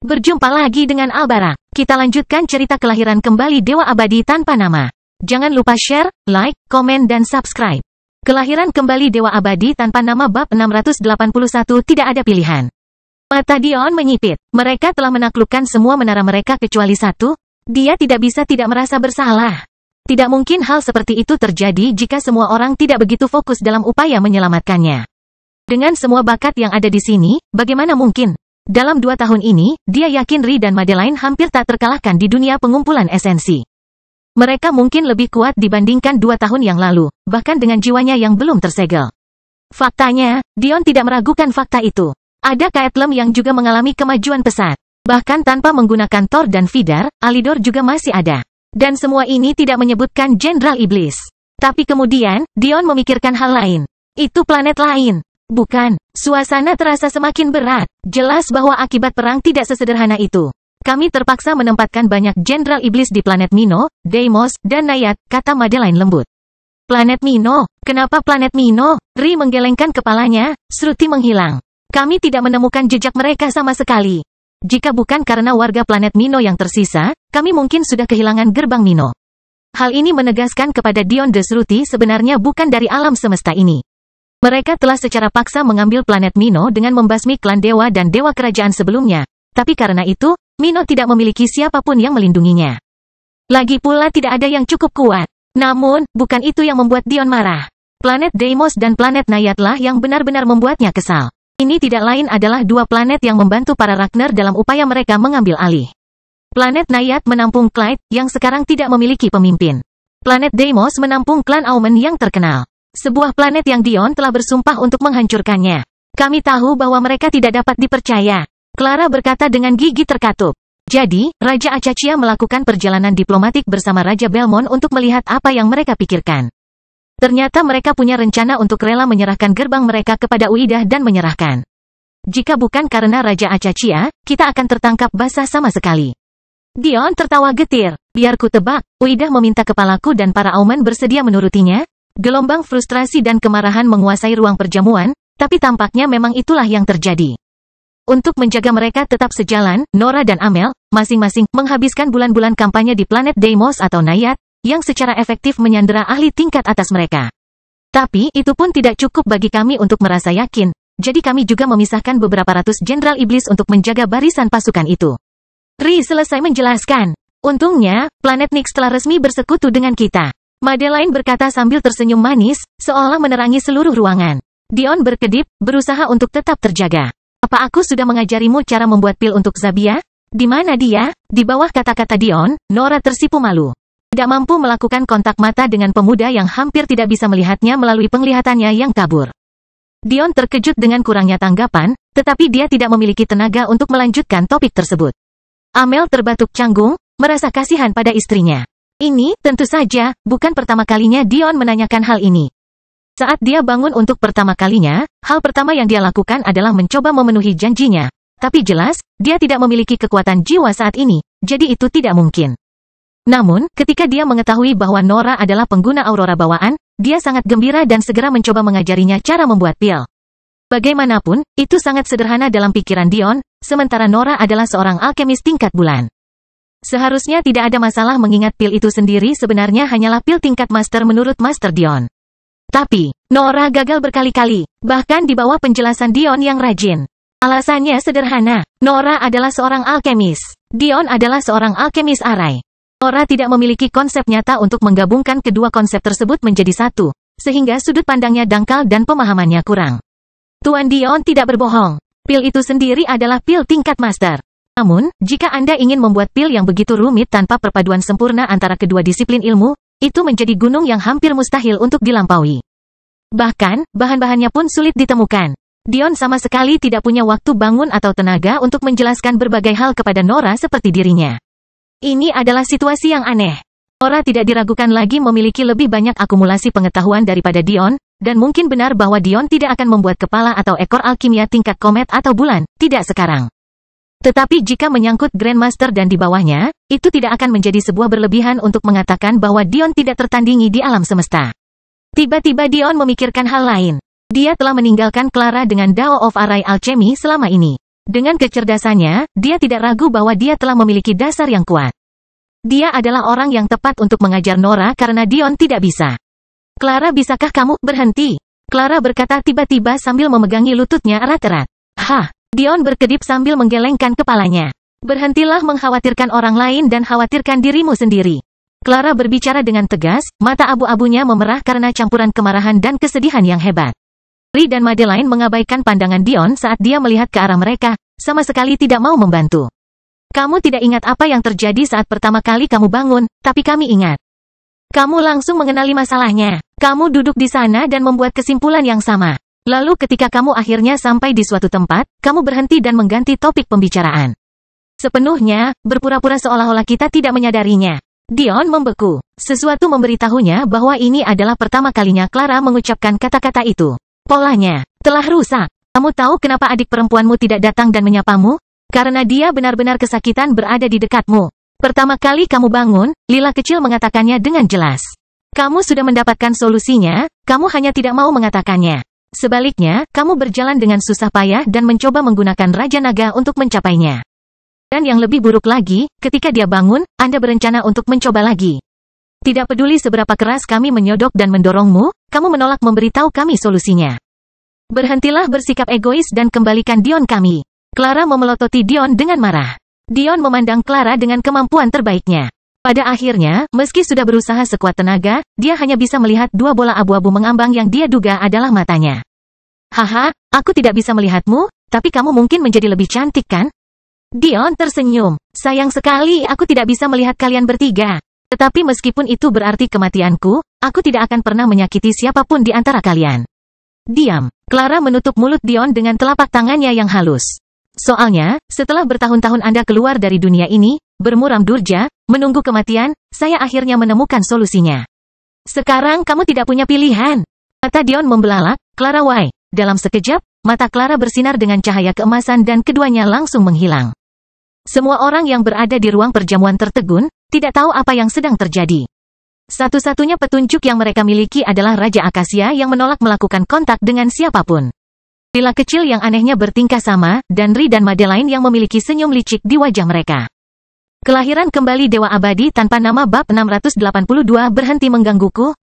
Berjumpa lagi dengan Albara. Kita lanjutkan cerita kelahiran kembali Dewa Abadi Tanpa Nama. Jangan lupa share, like, komen dan subscribe. Kelahiran kembali Dewa Abadi Tanpa Nama bab 681 tidak ada pilihan. Mata Dion menyipit. Mereka telah menaklukkan semua menara mereka kecuali satu. Dia tidak bisa tidak merasa bersalah. Tidak mungkin hal seperti itu terjadi jika semua orang tidak begitu fokus dalam upaya menyelamatkannya. Dengan semua bakat yang ada di sini, bagaimana mungkin? Dalam 2 tahun ini, dia yakin Ri dan Madeline hampir tak terkalahkan di dunia pengumpulan esensi. Mereka mungkin lebih kuat dibandingkan 2 tahun yang lalu, bahkan dengan jiwanya yang belum tersegel. Faktanya, Dion tidak meragukan fakta itu. Ada Kaetlem yang juga mengalami kemajuan pesat. Bahkan tanpa menggunakan Thor dan Vidar, Alidor juga masih ada. Dan semua ini tidak menyebutkan Jenderal Iblis. Tapi kemudian, Dion memikirkan hal lain. Itu planet lain. Bukan, suasana terasa semakin berat. Jelas bahwa akibat perang tidak sesederhana itu. Kami terpaksa menempatkan banyak Jenderal Iblis di planet Mino, Deimos, dan Nayat, kata Madeline lembut. Planet Mino? Kenapa planet Mino? Ri menggelengkan kepalanya, Shruti menghilang. Kami tidak menemukan jejak mereka sama sekali. Jika bukan karena warga planet Mino yang tersisa, kami mungkin sudah kehilangan gerbang Mino. Hal ini menegaskan kepada Dion de Shruti sebenarnya bukan dari alam semesta ini. Mereka telah secara paksa mengambil planet Mino dengan membasmi klan dewa dan dewa kerajaan sebelumnya. Tapi karena itu, Mino tidak memiliki siapapun yang melindunginya. Lagi pula tidak ada yang cukup kuat. Namun, bukan itu yang membuat Dion marah. Planet Deimos dan planet Nayatlah yang benar-benar membuatnya kesal. Ini tidak lain adalah 2 planet yang membantu para Ragnar dalam upaya mereka mengambil alih. Planet Nayat menampung Clyde, yang sekarang tidak memiliki pemimpin. Planet Deimos menampung klan Aumen yang terkenal. Sebuah planet yang Dion telah bersumpah untuk menghancurkannya. Kami tahu bahwa mereka tidak dapat dipercaya. Clara berkata dengan gigi terkatup. Jadi, Raja Acachia melakukan perjalanan diplomatik bersama Raja Belmont untuk melihat apa yang mereka pikirkan. Ternyata mereka punya rencana untuk rela menyerahkan gerbang mereka kepada Uidah dan menyerahkan. Jika bukan karena Raja Acachia, kita akan tertangkap basah sama sekali. Dion tertawa getir. Biar ku tebak, Uidah meminta kepalaku dan para Aumen bersedia menurutinya. Gelombang frustrasi dan kemarahan menguasai ruang perjamuan, tapi tampaknya memang itulah yang terjadi. Untuk menjaga mereka tetap sejalan, Nora dan Amel, masing-masing, menghabiskan bulan-bulan kampanye di planet Deimos atau Nayat, yang secara efektif menyandera ahli tingkat atas mereka. Tapi, itu pun tidak cukup bagi kami untuk merasa yakin, jadi kami juga memisahkan beberapa ratus Jenderal Iblis untuk menjaga barisan pasukan itu. Ri selesai menjelaskan. Untungnya, planet Nyx telah resmi bersekutu dengan kita. Madeline berkata sambil tersenyum manis, seolah menerangi seluruh ruangan. Dion berkedip, berusaha untuk tetap terjaga. Apa aku sudah mengajarimu cara membuat pil untuk Zabia? Di mana dia? Di bawah kata-kata Dion, Nora tersipu malu. Tidak mampu melakukan kontak mata dengan pemuda yang hampir tidak bisa melihatnya melalui penglihatannya yang kabur. Dion terkejut dengan kurangnya tanggapan, tetapi dia tidak memiliki tenaga untuk melanjutkan topik tersebut. Amel terbatuk canggung, merasa kasihan pada istrinya. Ini, tentu saja, bukan pertama kalinya Dion menanyakan hal ini. Saat dia bangun untuk pertama kalinya, hal pertama yang dia lakukan adalah mencoba memenuhi janjinya. Tapi jelas, dia tidak memiliki kekuatan jiwa saat ini, jadi itu tidak mungkin. Namun, ketika dia mengetahui bahwa Nora adalah pengguna aurora bawaan, dia sangat gembira dan segera mencoba mengajarinya cara membuat pil. Bagaimanapun, itu sangat sederhana dalam pikiran Dion, sementara Nora adalah seorang alkemis tingkat bulan. Seharusnya tidak ada masalah mengingat pil itu sendiri sebenarnya hanyalah pil tingkat master menurut Master Dion. Tapi, Nora gagal berkali-kali, bahkan di bawah penjelasan Dion yang rajin. Alasannya sederhana, Nora adalah seorang alkemis. Dion adalah seorang alkemis arai. Nora tidak memiliki konsep nyata untuk menggabungkan kedua konsep tersebut menjadi satu, sehingga sudut pandangnya dangkal dan pemahamannya kurang. Tuan Dion tidak berbohong. Pil itu sendiri adalah pil tingkat master. Namun, jika Anda ingin membuat pil yang begitu rumit tanpa perpaduan sempurna antara kedua disiplin ilmu, itu menjadi gunung yang hampir mustahil untuk dilampaui. Bahkan, bahan-bahannya pun sulit ditemukan. Dion sama sekali tidak punya waktu bangun atau tenaga untuk menjelaskan berbagai hal kepada Nora seperti dirinya. Ini adalah situasi yang aneh. Nora tidak diragukan lagi memiliki lebih banyak akumulasi pengetahuan daripada Dion, dan mungkin benar bahwa Dion tidak akan membuat kepala atau ekor alkimia tingkat komet atau bulan, tidak sekarang. Tetapi jika menyangkut Grandmaster dan di bawahnya, itu tidak akan menjadi sebuah berlebihan untuk mengatakan bahwa Dion tidak tertandingi di alam semesta. Tiba-tiba Dion memikirkan hal lain. Dia telah meninggalkan Clara dengan Dao of Arai Alchemy selama ini. Dengan kecerdasannya, dia tidak ragu bahwa dia telah memiliki dasar yang kuat. Dia adalah orang yang tepat untuk mengajar Nora karena Dion tidak bisa. Clara, bisakah kamu berhenti? Clara berkata tiba-tiba sambil memegangi lututnya erat-erat. Hah, Dion berkedip sambil menggelengkan kepalanya. Berhentilah mengkhawatirkan orang lain dan khawatirkan dirimu sendiri. Clara berbicara dengan tegas, mata abu-abunya memerah karena campuran kemarahan dan kesedihan yang hebat. Ri dan Madeline mengabaikan pandangan Dion saat dia melihat ke arah mereka, sama sekali tidak mau membantu. Kamu tidak ingat apa yang terjadi saat pertama kali kamu bangun, tapi kami ingat. Kamu langsung mengenali masalahnya. Kamu duduk di sana dan membuat kesimpulan yang sama. Lalu ketika kamu akhirnya sampai di suatu tempat, kamu berhenti dan mengganti topik pembicaraan. Sepenuhnya, berpura-pura seolah-olah kita tidak menyadarinya. Dion membeku. Sesuatu memberitahunya bahwa ini adalah pertama kalinya Clara mengucapkan kata-kata itu. Polanya telah rusak. Kamu tahu kenapa adik perempuanmu tidak datang dan menyapamu? Karena dia benar-benar kesakitan berada di dekatmu. Pertama kali kamu bangun, Lila kecil mengatakannya dengan jelas. Kamu sudah mendapatkan solusinya, kamu hanya tidak mau mengatakannya. Sebaliknya, kamu berjalan dengan susah payah dan mencoba menggunakan Raja Naga untuk mencapainya. Dan yang lebih buruk lagi, ketika dia bangun, Anda berencana untuk mencoba lagi. Tidak peduli seberapa keras kami menyodok dan mendorongmu, kamu menolak memberitahu kami solusinya. Berhentilah bersikap egois dan kembalikan Dion kami. Clara memelototi Dion dengan marah. Dion memandang Clara dengan kemampuan terbaiknya. Pada akhirnya, meski sudah berusaha sekuat tenaga, dia hanya bisa melihat dua bola abu-abu mengambang yang dia duga adalah matanya. Haha, aku tidak bisa melihatmu, tapi kamu mungkin menjadi lebih cantik kan? Dion tersenyum. Sayang sekali aku tidak bisa melihat kalian bertiga. Tetapi meskipun itu berarti kematianku, aku tidak akan pernah menyakiti siapapun di antara kalian. Diam. Clara menutup mulut Dion dengan telapak tangannya yang halus. Soalnya, setelah bertahun-tahun Anda keluar dari dunia ini, bermuram durja, menunggu kematian, saya akhirnya menemukan solusinya. Sekarang kamu tidak punya pilihan. Mata Dion membelalak, Clara why? Dalam sekejap, mata Clara bersinar dengan cahaya keemasan dan keduanya langsung menghilang. Semua orang yang berada di ruang perjamuan tertegun, tidak tahu apa yang sedang terjadi. Satu-satunya petunjuk yang mereka miliki adalah Raja Akasia yang menolak melakukan kontak dengan siapapun. Lila kecil yang anehnya bertingkah sama, dan Ri dan Madeline yang memiliki senyum licik di wajah mereka. Kelahiran kembali Dewa Abadi tanpa nama bab 682 berhenti menggangguku.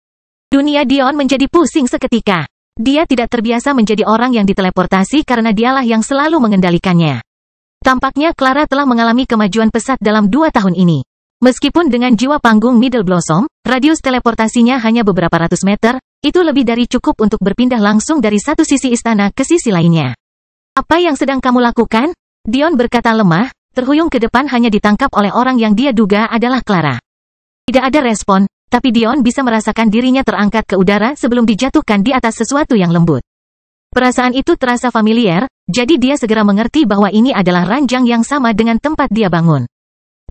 Dunia Dion menjadi pusing seketika. Dia tidak terbiasa menjadi orang yang diteleportasi karena dialah yang selalu mengendalikannya. Tampaknya Clara telah mengalami kemajuan pesat dalam 2 tahun ini. Meskipun dengan jiwa panggung Middle Blossom, radius teleportasinya hanya beberapa ratus meter, itu lebih dari cukup untuk berpindah langsung dari satu sisi istana ke sisi lainnya. Apa yang sedang kamu lakukan? Dion berkata lemah, terhuyung ke depan hanya ditangkap oleh orang yang dia duga adalah Clara. Tidak ada respon, tapi Dion bisa merasakan dirinya terangkat ke udara sebelum dijatuhkan di atas sesuatu yang lembut. Perasaan itu terasa familiar, jadi dia segera mengerti bahwa ini adalah ranjang yang sama dengan tempat dia bangun.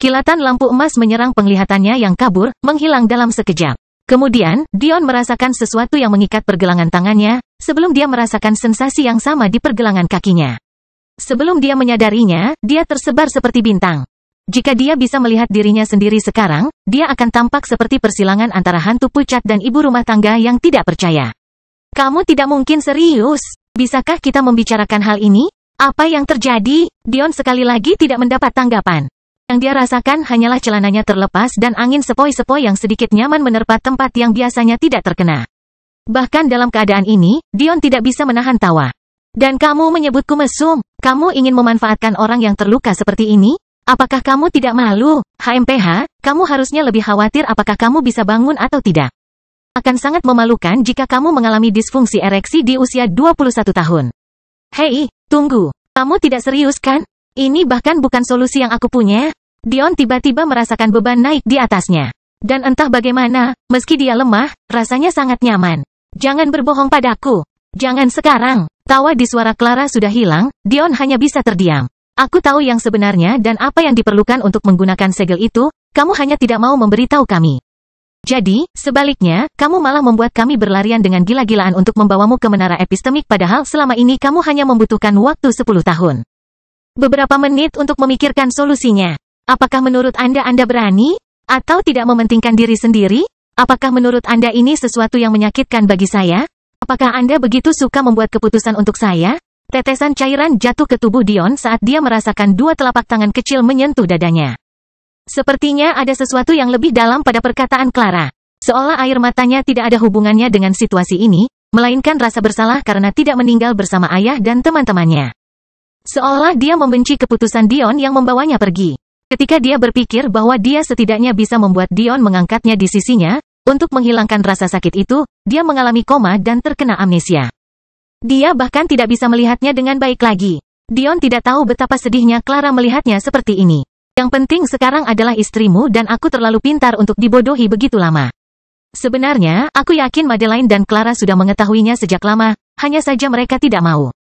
Kilatan lampu emas menyerang penglihatannya yang kabur, menghilang dalam sekejap. Kemudian, Dion merasakan sesuatu yang mengikat pergelangan tangannya, sebelum dia merasakan sensasi yang sama di pergelangan kakinya. Sebelum dia menyadarinya, dia tersebar seperti bintang. Jika dia bisa melihat dirinya sendiri sekarang, dia akan tampak seperti persilangan antara hantu pucat dan ibu rumah tangga yang tidak percaya. Kamu tidak mungkin serius. Bisakah kita membicarakan hal ini? Apa yang terjadi? Dion sekali lagi tidak mendapat tanggapan. Yang dia rasakan hanyalah celananya terlepas dan angin sepoi-sepoi yang sedikit nyaman menerpa tempat yang biasanya tidak terkena. Bahkan dalam keadaan ini, Dion tidak bisa menahan tawa. Dan kamu menyebutku mesum? Kamu ingin memanfaatkan orang yang terluka seperti ini? Apakah kamu tidak malu? HMPH, kamu harusnya lebih khawatir apakah kamu bisa bangun atau tidak. Akan sangat memalukan jika kamu mengalami disfungsi ereksi di usia 21 tahun. Hei, tunggu. Kamu tidak serius kan? Ini bahkan bukan solusi yang aku punya. Dion tiba-tiba merasakan beban naik di atasnya. Dan entah bagaimana, meski dia lemah, rasanya sangat nyaman. Jangan berbohong padaku. Jangan sekarang. Tawa di suara Clara sudah hilang, Dion hanya bisa terdiam. Aku tahu yang sebenarnya dan apa yang diperlukan untuk menggunakan segel itu, kamu hanya tidak mau memberitahu kami. Jadi, sebaliknya, kamu malah membuat kami berlarian dengan gila-gilaan untuk membawamu ke menara epistemik padahal selama ini kamu hanya membutuhkan waktu 10 tahun. Beberapa menit untuk memikirkan solusinya. Apakah menurut Anda berani? Atau tidak mementingkan diri sendiri? Apakah menurut Anda ini sesuatu yang menyakitkan bagi saya? Apakah Anda begitu suka membuat keputusan untuk saya? Tetesan cairan jatuh ke tubuh Dion saat dia merasakan dua telapak tangan kecil menyentuh dadanya. Sepertinya ada sesuatu yang lebih dalam pada perkataan Clara. Seolah air matanya tidak ada hubungannya dengan situasi ini, melainkan rasa bersalah karena tidak meninggal bersama ayah dan teman-temannya. Seolah dia membenci keputusan Dion yang membawanya pergi. Ketika dia berpikir bahwa dia setidaknya bisa membuat Dion mengangkatnya di sisinya, untuk menghilangkan rasa sakit itu, dia mengalami koma dan terkena amnesia. Dia bahkan tidak bisa melihatnya dengan baik lagi. Dion tidak tahu betapa sedihnya Clara melihatnya seperti ini. Yang penting sekarang adalah istrimu dan aku terlalu pintar untuk dibodohi begitu lama. Sebenarnya, aku yakin Madeleine dan Clara sudah mengetahuinya sejak lama, hanya saja mereka tidak mau.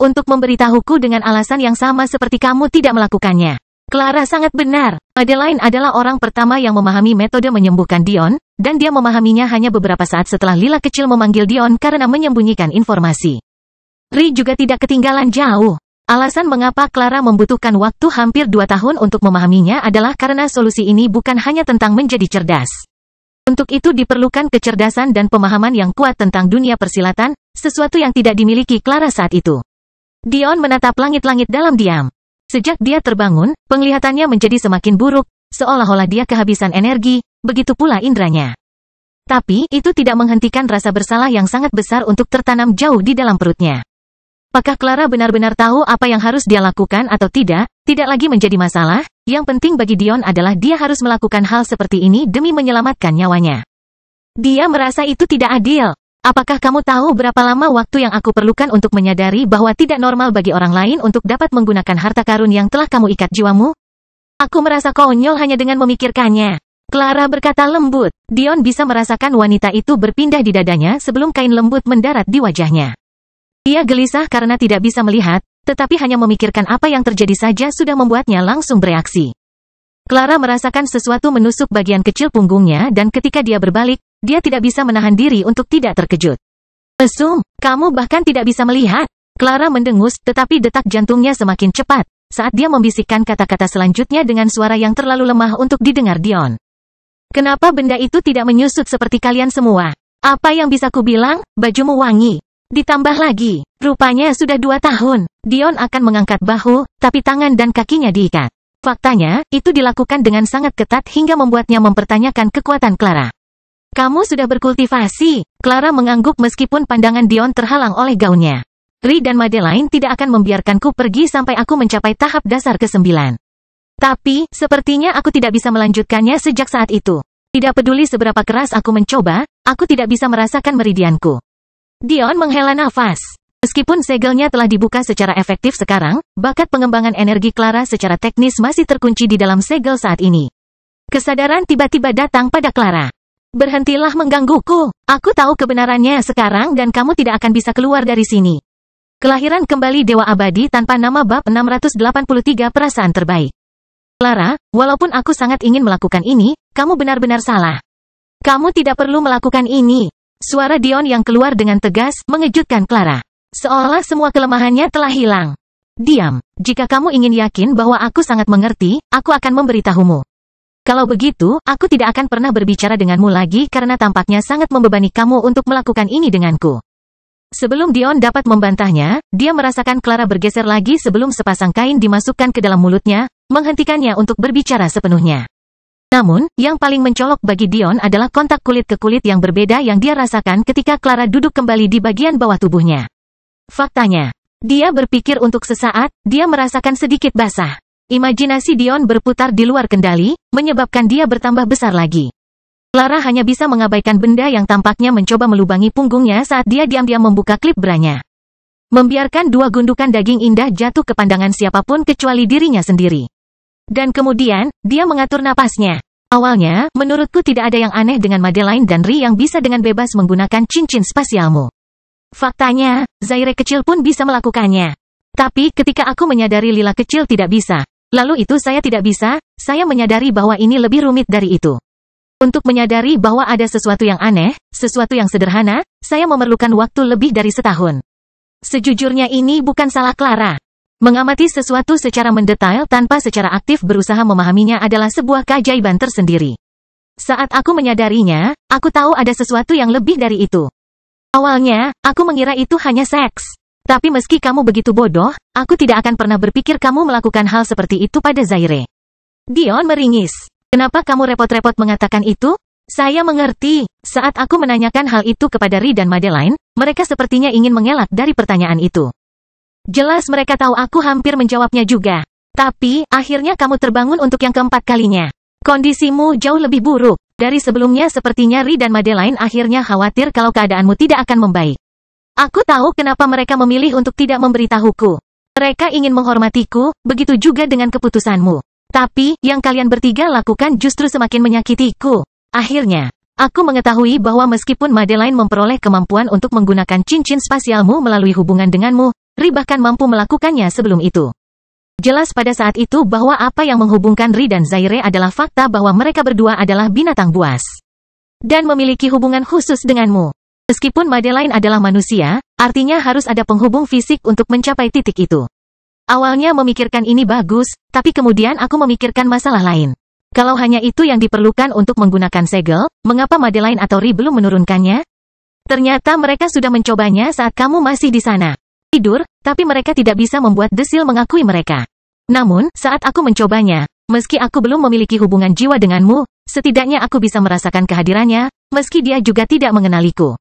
Untuk memberitahuku dengan alasan yang sama seperti kamu tidak melakukannya. Clara sangat benar. Madeleine adalah orang pertama yang memahami metode menyembuhkan Dion, dan dia memahaminya hanya beberapa saat setelah Lila kecil memanggil Dion karena menyembunyikan informasi. Ri juga tidak ketinggalan jauh. Alasan mengapa Clara membutuhkan waktu hampir 2 tahun untuk memahaminya adalah karena solusi ini bukan hanya tentang menjadi cerdas. Untuk itu diperlukan kecerdasan dan pemahaman yang kuat tentang dunia persilatan, sesuatu yang tidak dimiliki Clara saat itu. Dion menatap langit-langit dalam diam. Sejak dia terbangun, penglihatannya menjadi semakin buruk, seolah-olah dia kehabisan energi, begitu pula indranya. Tapi, itu tidak menghentikan rasa bersalah yang sangat besar untuk tertanam jauh di dalam perutnya. Apakah Clara benar-benar tahu apa yang harus dia lakukan atau tidak lagi menjadi masalah, yang penting bagi Dion adalah dia harus melakukan hal seperti ini demi menyelamatkan nyawanya. Dia merasa itu tidak adil. Apakah kamu tahu berapa lama waktu yang aku perlukan untuk menyadari bahwa tidak normal bagi orang lain untuk dapat menggunakan harta karun yang telah kamu ikat jiwamu? Aku merasa konyol hanya dengan memikirkannya. Clara berkata lembut. Dion bisa merasakan wanita itu berpindah di dadanya sebelum kain lembut mendarat di wajahnya. Dia gelisah karena tidak bisa melihat, tetapi hanya memikirkan apa yang terjadi saja sudah membuatnya langsung bereaksi. Clara merasakan sesuatu menusuk bagian kecil punggungnya dan ketika dia berbalik, dia tidak bisa menahan diri untuk tidak terkejut. Mesum, kamu bahkan tidak bisa melihat. Clara mendengus, tetapi detak jantungnya semakin cepat, saat dia membisikkan kata-kata selanjutnya dengan suara yang terlalu lemah untuk didengar Dion. Kenapa benda itu tidak menyusut seperti kalian semua? Apa yang bisa kubilang? Bajumu wangi. Ditambah lagi, rupanya sudah 2 tahun. Dion akan mengangkat bahu, tapi tangan dan kakinya diikat. Faktanya, itu dilakukan dengan sangat ketat hingga membuatnya mempertanyakan kekuatan Clara. Kamu sudah berkultivasi. Clara mengangguk meskipun pandangan Dion terhalang oleh gaunnya. Ri dan Madeleine tidak akan membiarkanku pergi sampai aku mencapai tahap dasar ke-9. Tapi, sepertinya aku tidak bisa melanjutkannya sejak saat itu. Tidak peduli seberapa keras aku mencoba, aku tidak bisa merasakan meridianku. Dion menghela nafas. Meskipun segelnya telah dibuka secara efektif sekarang, bakat pengembangan energi Clara secara teknis masih terkunci di dalam segel saat ini. Kesadaran tiba-tiba datang pada Clara. Berhentilah menggangguku. Aku tahu kebenarannya sekarang dan kamu tidak akan bisa keluar dari sini. Kelahiran kembali Dewa Abadi tanpa nama bab 683 perasaan terbaik. Clara, walaupun aku sangat ingin melakukan ini, kamu benar-benar salah. Kamu tidak perlu melakukan ini. Suara Dion yang keluar dengan tegas mengejutkan Clara. Seolah semua kelemahannya telah hilang. Diam. Jika kamu ingin yakin bahwa aku sangat mengerti, aku akan memberitahumu. Kalau begitu, aku tidak akan pernah berbicara denganmu lagi karena tampaknya sangat membebani kamu untuk melakukan ini denganku. Sebelum Dion dapat membantahnya, dia merasakan Clara bergeser lagi sebelum sepasang kain dimasukkan ke dalam mulutnya, menghentikannya untuk berbicara sepenuhnya. Namun, yang paling mencolok bagi Dion adalah kontak kulit ke kulit yang berbeda yang dia rasakan ketika Clara duduk kembali di bagian bawah tubuhnya. Faktanya, dia berpikir untuk sesaat, dia merasakan sedikit basah. Imajinasi Dion berputar di luar kendali, menyebabkan dia bertambah besar lagi. Clara hanya bisa mengabaikan benda yang tampaknya mencoba melubangi punggungnya saat dia diam-diam membuka klip branya. Membiarkan 2 gundukan daging indah jatuh ke pandangan siapapun kecuali dirinya sendiri. Dan kemudian, dia mengatur napasnya. Awalnya, menurutku tidak ada yang aneh dengan Madeleine dan Ri yang bisa dengan bebas menggunakan cincin spasialmu. Faktanya, Zaire kecil pun bisa melakukannya. Tapi ketika aku menyadari Lila kecil tidak bisa, lalu itu saya tidak bisa, saya menyadari bahwa ini lebih rumit dari itu. Untuk menyadari bahwa ada sesuatu yang aneh, sesuatu yang sederhana, saya memerlukan waktu lebih dari setahun. Sejujurnya ini bukan salah Clara. Mengamati sesuatu secara mendetail tanpa secara aktif berusaha memahaminya adalah sebuah keajaiban tersendiri. Saat aku menyadarinya, aku tahu ada sesuatu yang lebih dari itu. Awalnya, aku mengira itu hanya seks. Tapi meski kamu begitu bodoh, aku tidak akan pernah berpikir kamu melakukan hal seperti itu pada Zaire. Dion meringis. Kenapa kamu repot-repot mengatakan itu? Saya mengerti. Saat aku menanyakan hal itu kepada Ri dan Madeline, mereka sepertinya ingin mengelak dari pertanyaan itu. Jelas mereka tahu aku hampir menjawabnya juga. Tapi, akhirnya kamu terbangun untuk yang keempat kalinya. Kondisimu jauh lebih buruk. Dari sebelumnya sepertinya Ri dan Madeline akhirnya khawatir kalau keadaanmu tidak akan membaik. Aku tahu kenapa mereka memilih untuk tidak memberitahuku. Mereka ingin menghormatiku, begitu juga dengan keputusanmu. Tapi, yang kalian bertiga lakukan justru semakin menyakitiku. Akhirnya, aku mengetahui bahwa meskipun Madeline memperoleh kemampuan untuk menggunakan cincin spasialmu melalui hubungan denganmu, Ri bahkan mampu melakukannya sebelum itu. Jelas pada saat itu bahwa apa yang menghubungkan Ri dan Zaire adalah fakta bahwa mereka berdua adalah binatang buas. Dan memiliki hubungan khusus denganmu. Meskipun Madeline adalah manusia, artinya harus ada penghubung fisik untuk mencapai titik itu. Awalnya memikirkan ini bagus, tapi kemudian aku memikirkan masalah lain. Kalau hanya itu yang diperlukan untuk menggunakan segel, mengapa Madeline atau Ri belum menurunkannya? Ternyata mereka sudah mencobanya saat kamu masih di sana. Tidur, tapi mereka tidak bisa membuat Desil mengakui mereka. Namun, saat aku mencobanya, meski aku belum memiliki hubungan jiwa denganmu, setidaknya aku bisa merasakan kehadirannya, meski dia juga tidak mengenaliku.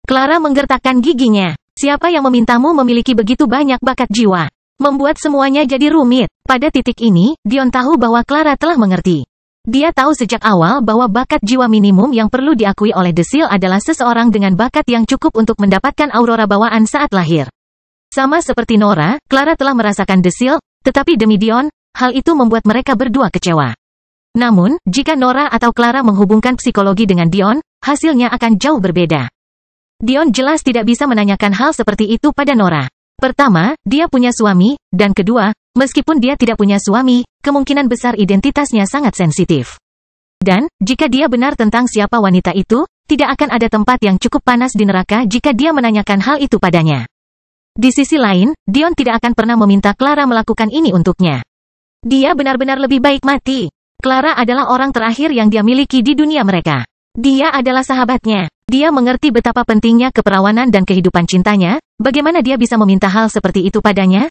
Clara menggertakkan giginya. Siapa yang memintamu memiliki begitu banyak bakat jiwa? Membuat semuanya jadi rumit. Pada titik ini, Dion tahu bahwa Clara telah mengerti. Dia tahu sejak awal bahwa bakat jiwa minimum yang perlu diakui oleh Desil adalah seseorang dengan bakat yang cukup untuk mendapatkan aurora bawaan saat lahir. Sama seperti Nora, Clara telah merasakan Desil, tetapi demi Dion, hal itu membuat mereka berdua kecewa. Namun, jika Nora atau Clara menghubungkan psikologi dengan Dion, hasilnya akan jauh berbeda. Dion jelas tidak bisa menanyakan hal seperti itu pada Nora. Pertama, dia punya suami, dan kedua, meskipun dia tidak punya suami, kemungkinan besar identitasnya sangat sensitif. Dan, jika dia benar tentang siapa wanita itu, tidak akan ada tempat yang cukup panas di neraka jika dia menanyakan hal itu padanya. Di sisi lain, Dion tidak akan pernah meminta Clara melakukan ini untuknya. Dia benar-benar lebih baik mati. Clara adalah orang terakhir yang dia miliki di dunia mereka. Dia adalah sahabatnya. Dia mengerti betapa pentingnya keperawanan dan kehidupan cintanya, bagaimana dia bisa meminta hal seperti itu padanya?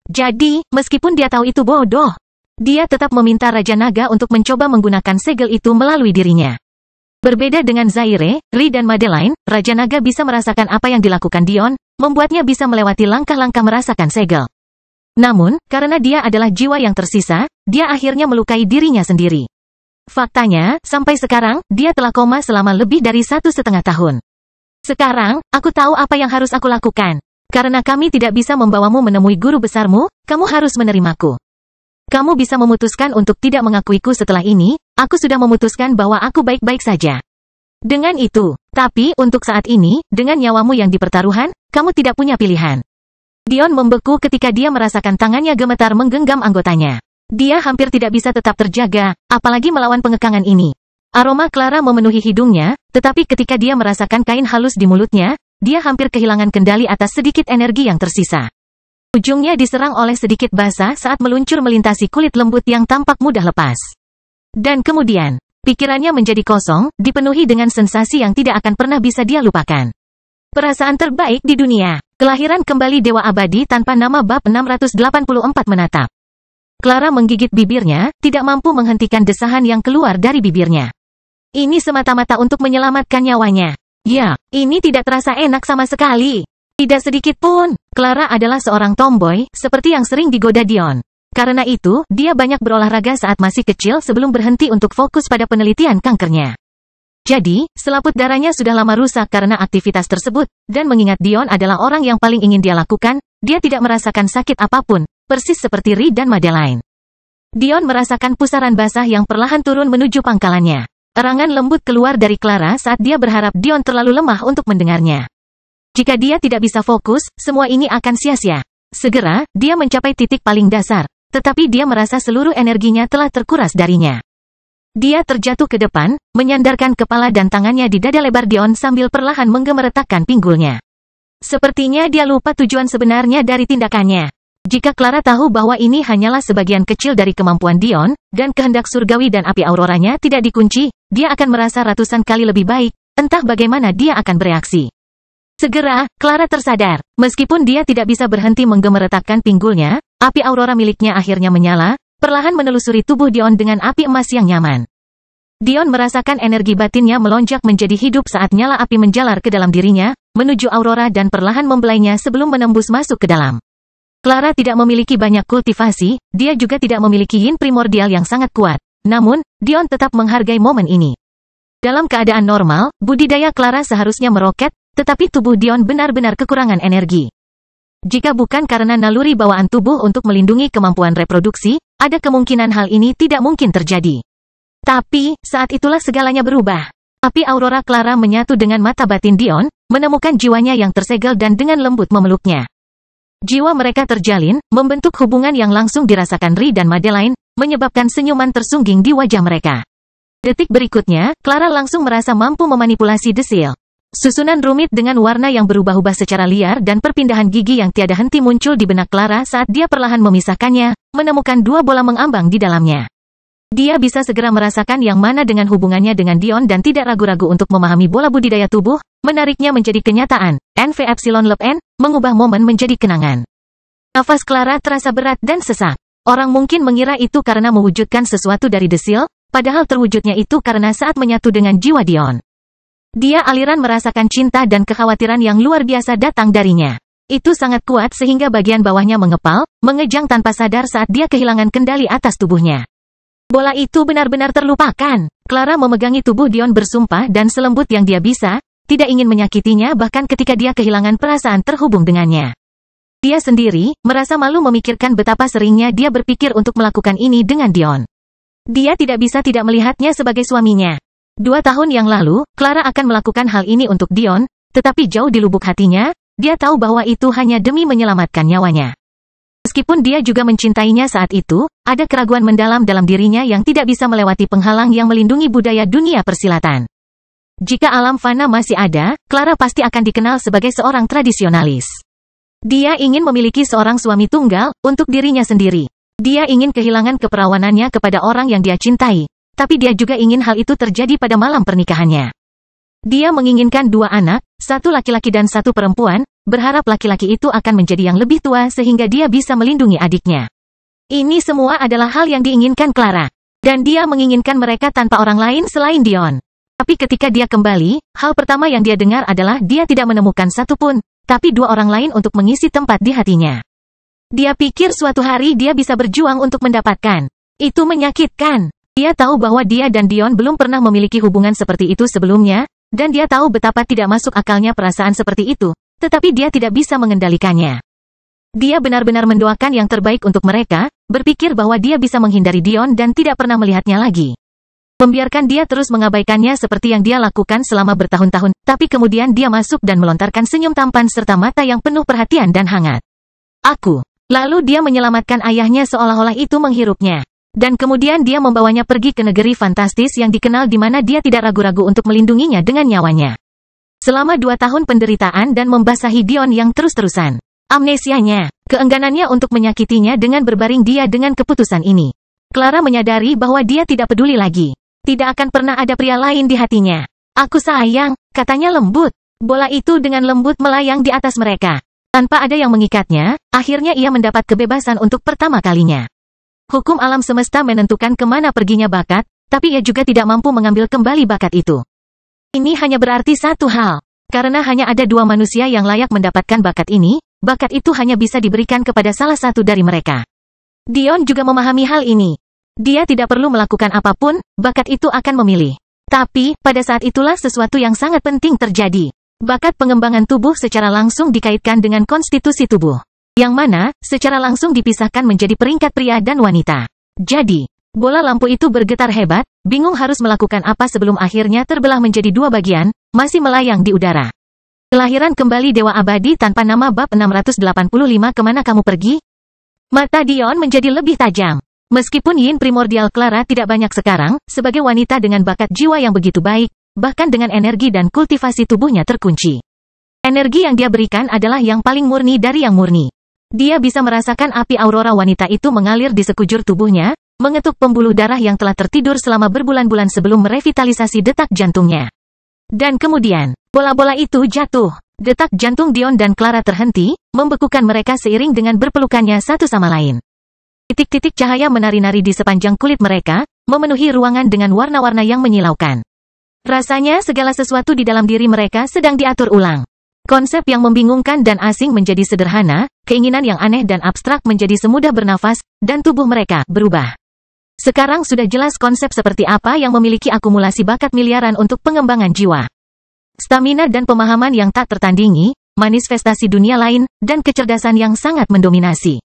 Jadi, meskipun dia tahu itu bodoh, dia tetap meminta Raja Naga untuk mencoba menggunakan segel itu melalui dirinya. Berbeda dengan Zaire, Ri dan Madeline, Raja Naga bisa merasakan apa yang dilakukan Dion, membuatnya bisa melewati langkah-langkah merasakan segel. Namun, karena dia adalah jiwa yang tersisa, dia akhirnya melukai dirinya sendiri. Faktanya, sampai sekarang, dia telah koma selama lebih dari 1,5 tahun. Sekarang, aku tahu apa yang harus aku lakukan. Karena kami tidak bisa membawamu menemui guru besarmu, kamu harus menerimaku. Kamu bisa memutuskan untuk tidak mengakuiku setelah ini, aku sudah memutuskan bahwa aku baik-baik saja. Dengan itu, tapi untuk saat ini, dengan nyawamu yang dipertaruhan, kamu tidak punya pilihan. Dion membeku ketika dia merasakan tangannya gemetar menggenggam anggotanya. Dia hampir tidak bisa tetap terjaga, apalagi melawan pengekangan ini. Aroma Clara memenuhi hidungnya, tetapi ketika dia merasakan kain halus di mulutnya, dia hampir kehilangan kendali atas sedikit energi yang tersisa. Ujungnya diserang oleh sedikit basah saat meluncur melintasi kulit lembut yang tampak mudah lepas. Dan kemudian, pikirannya menjadi kosong, dipenuhi dengan sensasi yang tidak akan pernah bisa dia lupakan. Perasaan terbaik di dunia. Kelahiran kembali Dewa Abadi tanpa nama bab 684 menatap. Clara menggigit bibirnya, tidak mampu menghentikan desahan yang keluar dari bibirnya. Ini semata-mata untuk menyelamatkan nyawanya. Ya, ini tidak terasa enak sama sekali. Tidak sedikit pun. Clara adalah seorang tomboy, seperti yang sering digoda Dion. Karena itu, dia banyak berolahraga saat masih kecil sebelum berhenti untuk fokus pada penelitian kankernya. Jadi, selaput darahnya sudah lama rusak karena aktivitas tersebut, dan mengingat Dion adalah orang yang paling ingin dia lakukan, dia tidak merasakan sakit apapun. Persis seperti Ri dan Madeline. Dion merasakan pusaran basah yang perlahan turun menuju pangkalannya. Erangan lembut keluar dari Clara saat dia berharap Dion terlalu lemah untuk mendengarnya. Jika dia tidak bisa fokus, semua ini akan sia-sia. Segera, dia mencapai titik paling dasar, tetapi dia merasa seluruh energinya telah terkuras darinya. Dia terjatuh ke depan, menyandarkan kepala dan tangannya di dada lebar Dion sambil perlahan menggemeretakkan pinggulnya. Sepertinya dia lupa tujuan sebenarnya dari tindakannya. Jika Clara tahu bahwa ini hanyalah sebagian kecil dari kemampuan Dion, dan kehendak surgawi dan api auroranya tidak dikunci, dia akan merasa ratusan kali lebih baik, entah bagaimana dia akan bereaksi. Segera, Clara tersadar. Meskipun dia tidak bisa berhenti menggemeretakkan pinggulnya, api aurora miliknya akhirnya menyala, perlahan menelusuri tubuh Dion dengan api emas yang nyaman. Dion merasakan energi batinnya melonjak menjadi hidup saat nyala api menjalar ke dalam dirinya, menuju aurora dan perlahan membelainya sebelum menembus masuk ke dalam. Clara tidak memiliki banyak kultivasi, dia juga tidak memiliki yin primordial yang sangat kuat. Namun, Dion tetap menghargai momen ini. Dalam keadaan normal, budidaya Clara seharusnya meroket, tetapi tubuh Dion benar-benar kekurangan energi. Jika bukan karena naluri bawaan tubuh untuk melindungi kemampuan reproduksi, ada kemungkinan hal ini tidak mungkin terjadi. Tapi, saat itulah segalanya berubah. Api aurora Clara menyatu dengan mata batin Dion, menemukan jiwanya yang tersegel dan dengan lembut memeluknya. Jiwa mereka terjalin, membentuk hubungan yang langsung dirasakan Ri dan Madeline, menyebabkan senyuman tersungging di wajah mereka. Detik berikutnya, Clara langsung merasa mampu memanipulasi desil. Susunan rumit dengan warna yang berubah-ubah secara liar dan perpindahan gigi yang tiada henti muncul di benak Clara saat dia perlahan memisahkannya, menemukan dua bola mengambang di dalamnya. Dia bisa segera merasakan yang mana dengan hubungannya dengan Dion dan tidak ragu-ragu untuk memahami bola budidaya tubuh, menariknya menjadi kenyataan. NV Epsilon Lep N, mengubah momen menjadi kenangan. Nafas Clara terasa berat dan sesak. Orang mungkin mengira itu karena mewujudkan sesuatu dari desil, padahal terwujudnya itu karena saat menyatu dengan jiwa Dion. Dia aliran merasakan cinta dan kekhawatiran yang luar biasa datang darinya. Itu sangat kuat sehingga bagian bawahnya mengepal, mengejang tanpa sadar saat dia kehilangan kendali atas tubuhnya. Bola itu benar-benar terlupakan. Clara memegangi tubuh Dion bersumpah dan selembut yang dia bisa, tidak ingin menyakitinya bahkan ketika dia kehilangan perasaan terhubung dengannya. Dia sendiri, merasa malu memikirkan betapa seringnya dia berpikir untuk melakukan ini dengan Dion. Dia tidak bisa tidak melihatnya sebagai suaminya. 2 tahun yang lalu, Clara akan melakukan hal ini untuk Dion, tetapi jauh di lubuk hatinya, dia tahu bahwa itu hanya demi menyelamatkan nyawanya. Meskipun dia juga mencintainya saat itu, ada keraguan mendalam dalam dirinya yang tidak bisa melewati penghalang yang melindungi budaya dunia persilatan. Jika alam fana masih ada, Clara pasti akan dikenal sebagai seorang tradisionalis. Dia ingin memiliki seorang suami tunggal, untuk dirinya sendiri. Dia ingin kehilangan keperawanannya kepada orang yang dia cintai. Tapi dia juga ingin hal itu terjadi pada malam pernikahannya. Dia menginginkan 2 anak, 1 laki-laki dan 1 perempuan, berharap laki-laki itu akan menjadi yang lebih tua sehingga dia bisa melindungi adiknya. Ini semua adalah hal yang diinginkan Clara. Dan dia menginginkan mereka tanpa orang lain selain Dion. Tapi ketika dia kembali, hal pertama yang dia dengar adalah dia tidak menemukan satu pun, tapi 2 orang lain untuk mengisi tempat di hatinya. Dia pikir suatu hari dia bisa berjuang untuk mendapatkan. Itu menyakitkan. Dia tahu bahwa dia dan Dion belum pernah memiliki hubungan seperti itu sebelumnya, dan dia tahu betapa tidak masuk akalnya perasaan seperti itu, tetapi dia tidak bisa mengendalikannya. Dia benar-benar mendoakan yang terbaik untuk mereka, berpikir bahwa dia bisa menghindari Dion dan tidak pernah melihatnya lagi. Membiarkan dia terus mengabaikannya seperti yang dia lakukan selama bertahun-tahun, tapi kemudian dia masuk dan melontarkan senyum tampan serta mata yang penuh perhatian dan hangat. Aku. Lalu dia menyelamatkan ayahnya seolah-olah itu menghirupnya. Dan kemudian dia membawanya pergi ke negeri fantastis yang dikenal di mana dia tidak ragu-ragu untuk melindunginya dengan nyawanya. Selama 2 tahun penderitaan dan membasahi Dion yang terus-terusan. Amnesianya, keengganannya untuk menyakitinya dengan berbaring dia dengan keputusan ini. Clara menyadari bahwa dia tidak peduli lagi. Tidak akan pernah ada pria lain di hatinya. Aku sayang, katanya lembut. Bola itu dengan lembut melayang di atas mereka. Tanpa ada yang mengikatnya, akhirnya ia mendapat kebebasan untuk pertama kalinya. Hukum alam semesta menentukan kemana perginya bakat, tapi ia juga tidak mampu mengambil kembali bakat itu. Ini hanya berarti satu hal. Karena hanya ada 2 manusia yang layak mendapatkan bakat ini, bakat itu hanya bisa diberikan kepada salah satu dari mereka. Dion juga memahami hal ini. Dia tidak perlu melakukan apapun, bakat itu akan memilih. Tapi, pada saat itulah sesuatu yang sangat penting terjadi. Bakat pengembangan tubuh secara langsung dikaitkan dengan konstitusi tubuh. Yang mana, secara langsung dipisahkan menjadi peringkat pria dan wanita. Jadi, bola lampu itu bergetar hebat, bingung harus melakukan apa sebelum akhirnya terbelah menjadi 2 bagian, masih melayang di udara. Kelahiran kembali Dewa Abadi tanpa nama bab 685 kemana kamu pergi? Mata Dion menjadi lebih tajam. Meskipun yin primordial Clara tidak banyak sekarang, sebagai wanita dengan bakat jiwa yang begitu baik, bahkan dengan energi dan kultivasi tubuhnya terkunci. Energi yang dia berikan adalah yang paling murni dari yang murni. Dia bisa merasakan api aurora wanita itu mengalir di sekujur tubuhnya, mengetuk pembuluh darah yang telah tertidur selama berbulan-bulan sebelum merevitalisasi detak jantungnya. Dan kemudian, bola-bola itu jatuh. Detak jantung Dion dan Clara terhenti, membekukan mereka seiring dengan berpelukannya satu sama lain. Titik-titik cahaya menari-nari di sepanjang kulit mereka, memenuhi ruangan dengan warna-warna yang menyilaukan. Rasanya segala sesuatu di dalam diri mereka sedang diatur ulang. Konsep yang membingungkan dan asing menjadi sederhana, keinginan yang aneh dan abstrak menjadi semudah bernafas, dan tubuh mereka berubah. Sekarang sudah jelas konsep seperti apa yang memiliki akumulasi bakat miliaran untuk pengembangan jiwa. Stamina dan pemahaman yang tak tertandingi, manifestasi dunia lain, dan kecerdasan yang sangat mendominasi.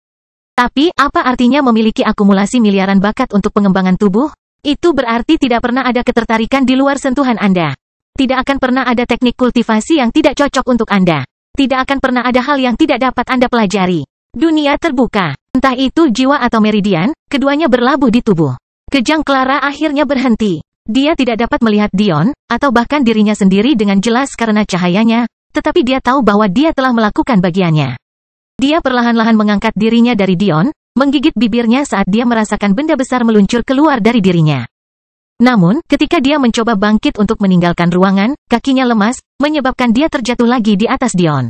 Tapi, apa artinya memiliki akumulasi miliaran bakat untuk pengembangan tubuh? Itu berarti tidak pernah ada ketertarikan di luar sentuhan Anda. Tidak akan pernah ada teknik kultivasi yang tidak cocok untuk Anda. Tidak akan pernah ada hal yang tidak dapat Anda pelajari. Dunia terbuka. Entah itu jiwa atau meridian, keduanya berlabuh di tubuh. Kejang Clara akhirnya berhenti. Dia tidak dapat melihat Dion, atau bahkan dirinya sendiri dengan jelas karena cahayanya, tetapi dia tahu bahwa dia telah melakukan bagiannya. Dia perlahan-lahan mengangkat dirinya dari Dion, menggigit bibirnya saat dia merasakan benda besar meluncur keluar dari dirinya. Namun, ketika dia mencoba bangkit untuk meninggalkan ruangan, kakinya lemas, menyebabkan dia terjatuh lagi di atas Dion.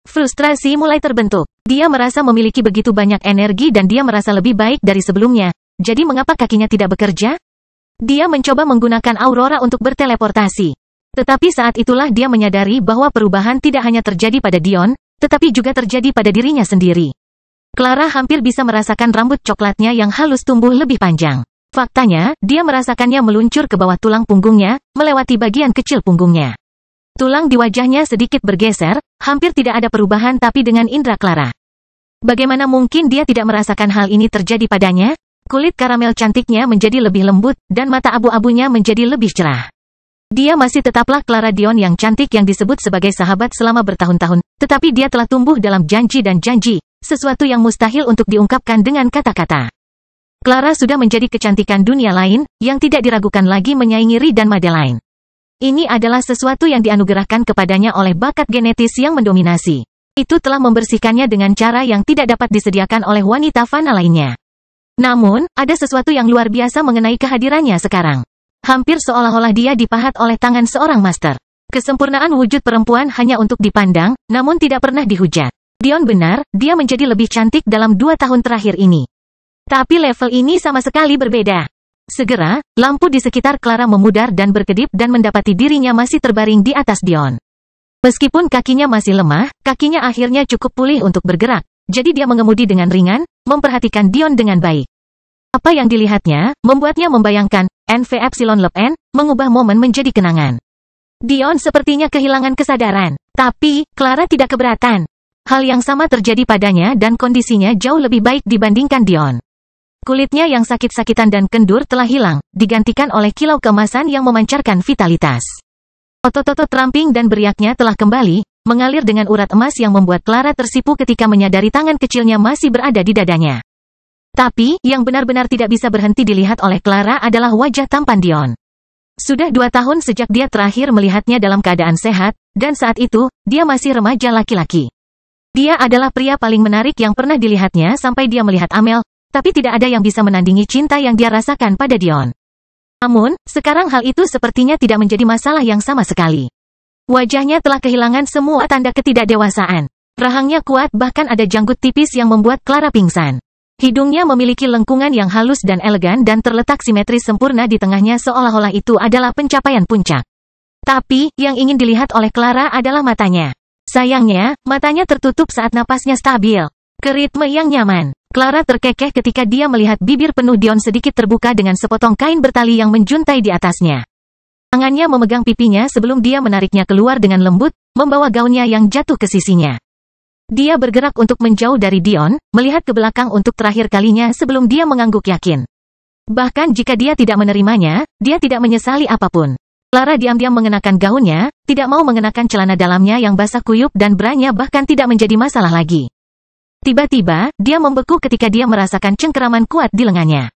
Frustrasi mulai terbentuk. Dia merasa memiliki begitu banyak energi dan dia merasa lebih baik dari sebelumnya. Jadi mengapa kakinya tidak bekerja? Dia mencoba menggunakan Aurora untuk berteleportasi. Tetapi saat itulah dia menyadari bahwa perubahan tidak hanya terjadi pada Dion, tetapi juga terjadi pada dirinya sendiri. Clara hampir bisa merasakan rambut coklatnya yang halus tumbuh lebih panjang. Faktanya, dia merasakannya meluncur ke bawah tulang punggungnya, melewati bagian kecil punggungnya. Tulang di wajahnya sedikit bergeser, hampir tidak ada perubahan tapi dengan indera Clara. Bagaimana mungkin dia tidak merasakan hal ini terjadi padanya? Kulit karamel cantiknya menjadi lebih lembut, dan mata abu-abunya menjadi lebih cerah. Dia masih tetaplah Clara Dion yang cantik yang disebut sebagai sahabat selama bertahun-tahun, tetapi dia telah tumbuh dalam janji dan janji, sesuatu yang mustahil untuk diungkapkan dengan kata-kata. Clara sudah menjadi kecantikan dunia lain, yang tidak diragukan lagi menyaingi Ri dan Madeline. Ini adalah sesuatu yang dianugerahkan kepadanya oleh bakat genetis yang mendominasi. Itu telah membersihkannya dengan cara yang tidak dapat disediakan oleh wanita fana lainnya. Namun, ada sesuatu yang luar biasa mengenai kehadirannya sekarang. Hampir seolah-olah dia dipahat oleh tangan seorang master. Kesempurnaan wujud perempuan hanya untuk dipandang, namun tidak pernah dihujat. Dion benar, dia menjadi lebih cantik dalam 2 tahun terakhir ini. Tapi level ini sama sekali berbeda. Segera, lampu di sekitar Clara memudar dan berkedip dan mendapati dirinya masih terbaring di atas Dion. Meskipun kakinya masih lemah, kakinya akhirnya cukup pulih untuk bergerak. Jadi dia mengemudi dengan ringan, memperhatikan Dion dengan baik. Apa yang dilihatnya, membuatnya membayangkan, NVEpsilon mengubah momen menjadi kenangan. Dion sepertinya kehilangan kesadaran. Tapi, Clara tidak keberatan. Hal yang sama terjadi padanya dan kondisinya jauh lebih baik dibandingkan Dion. Kulitnya yang sakit-sakitan dan kendur telah hilang, digantikan oleh kilau keemasan yang memancarkan vitalitas. Otot-otot ramping dan beriaknya telah kembali, mengalir dengan urat emas yang membuat Clara tersipu ketika menyadari tangan kecilnya masih berada di dadanya. Tapi, yang benar-benar tidak bisa berhenti dilihat oleh Clara adalah wajah tampan Dion. Sudah 2 tahun sejak dia terakhir melihatnya dalam keadaan sehat, dan saat itu, dia masih remaja laki-laki. Dia adalah pria paling menarik yang pernah dilihatnya sampai dia melihat Amel, tapi tidak ada yang bisa menandingi cinta yang dia rasakan pada Dion. Namun, sekarang hal itu sepertinya tidak menjadi masalah yang sama sekali. Wajahnya telah kehilangan semua tanda ketidakdewasaan. Rahangnya kuat bahkan ada janggut tipis yang membuat Clara pingsan. Hidungnya memiliki lengkungan yang halus dan elegan dan terletak simetris sempurna di tengahnya seolah-olah itu adalah pencapaian puncak. Tapi, yang ingin dilihat oleh Clara adalah matanya. Sayangnya, matanya tertutup saat napasnya stabil. Ke ritme yang nyaman. Clara terkekeh ketika dia melihat bibir penuh Dion sedikit terbuka dengan sepotong kain bertali yang menjuntai di atasnya. Tangannya memegang pipinya sebelum dia menariknya keluar dengan lembut, membawa gaunnya yang jatuh ke sisinya. Dia bergerak untuk menjauh dari Dion, melihat ke belakang untuk terakhir kalinya sebelum dia mengangguk yakin. Bahkan jika dia tidak menerimanya, dia tidak menyesali apapun. Clara diam-diam mengenakan gaunnya, tidak mau mengenakan celana dalamnya yang basah kuyup dan branya bahkan tidak menjadi masalah lagi. Tiba-tiba, dia membeku ketika dia merasakan cengkeraman kuat di lengannya.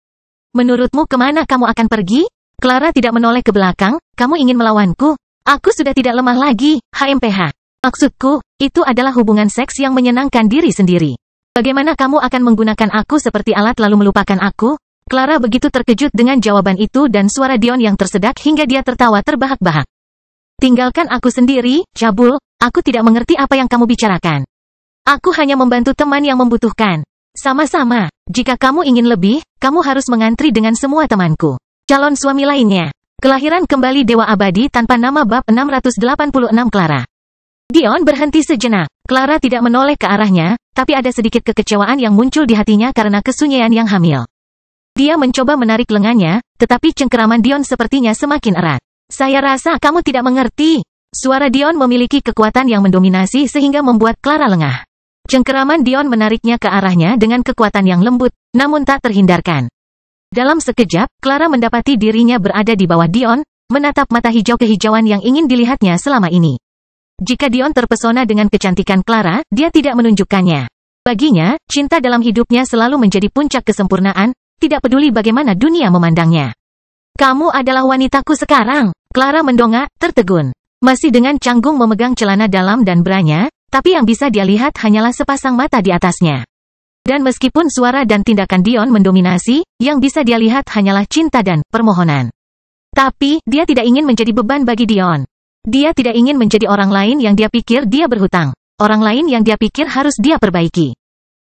Menurutmu kemana kamu akan pergi? Clara tidak menoleh ke belakang, kamu ingin melawanku? Aku sudah tidak lemah lagi, HMPH. Maksudku, itu adalah hubungan seks yang menyenangkan diri sendiri. Bagaimana kamu akan menggunakan aku seperti alat lalu melupakan aku? Clara begitu terkejut dengan jawaban itu dan suara Dion yang tersedak hingga dia tertawa terbahak-bahak. Tinggalkan aku sendiri, cabul, aku tidak mengerti apa yang kamu bicarakan. Aku hanya membantu teman yang membutuhkan. Sama-sama, jika kamu ingin lebih, kamu harus mengantri dengan semua temanku. Calon suami lainnya. Kelahiran kembali Dewa Abadi tanpa nama bab 686 Clara. Dion berhenti sejenak. Clara tidak menoleh ke arahnya, tapi ada sedikit kekecewaan yang muncul di hatinya karena kesunyian yang hamil. Dia mencoba menarik lengannya, tetapi cengkeraman Dion sepertinya semakin erat. Saya rasa kamu tidak mengerti. Suara Dion memiliki kekuatan yang mendominasi sehingga membuat Clara lengah. Cengkeraman Dion menariknya ke arahnya dengan kekuatan yang lembut, namun tak terhindarkan. Dalam sekejap, Clara mendapati dirinya berada di bawah Dion, menatap mata hijau kehijauan yang ingin dilihatnya selama ini. Jika Dion terpesona dengan kecantikan Clara, dia tidak menunjukkannya. Baginya, cinta dalam hidupnya selalu menjadi puncak kesempurnaan, tidak peduli bagaimana dunia memandangnya. Kamu adalah wanitaku sekarang. Clara mendongak, tertegun. Masih dengan canggung memegang celana dalam dan branya, tapi yang bisa dia lihat hanyalah sepasang mata di atasnya. Dan meskipun suara dan tindakan Dion mendominasi, yang bisa dia lihat hanyalah cinta dan permohonan. Tapi, dia tidak ingin menjadi beban bagi Dion. Dia tidak ingin menjadi orang lain yang dia pikir dia berhutang. Orang lain yang dia pikir harus dia perbaiki.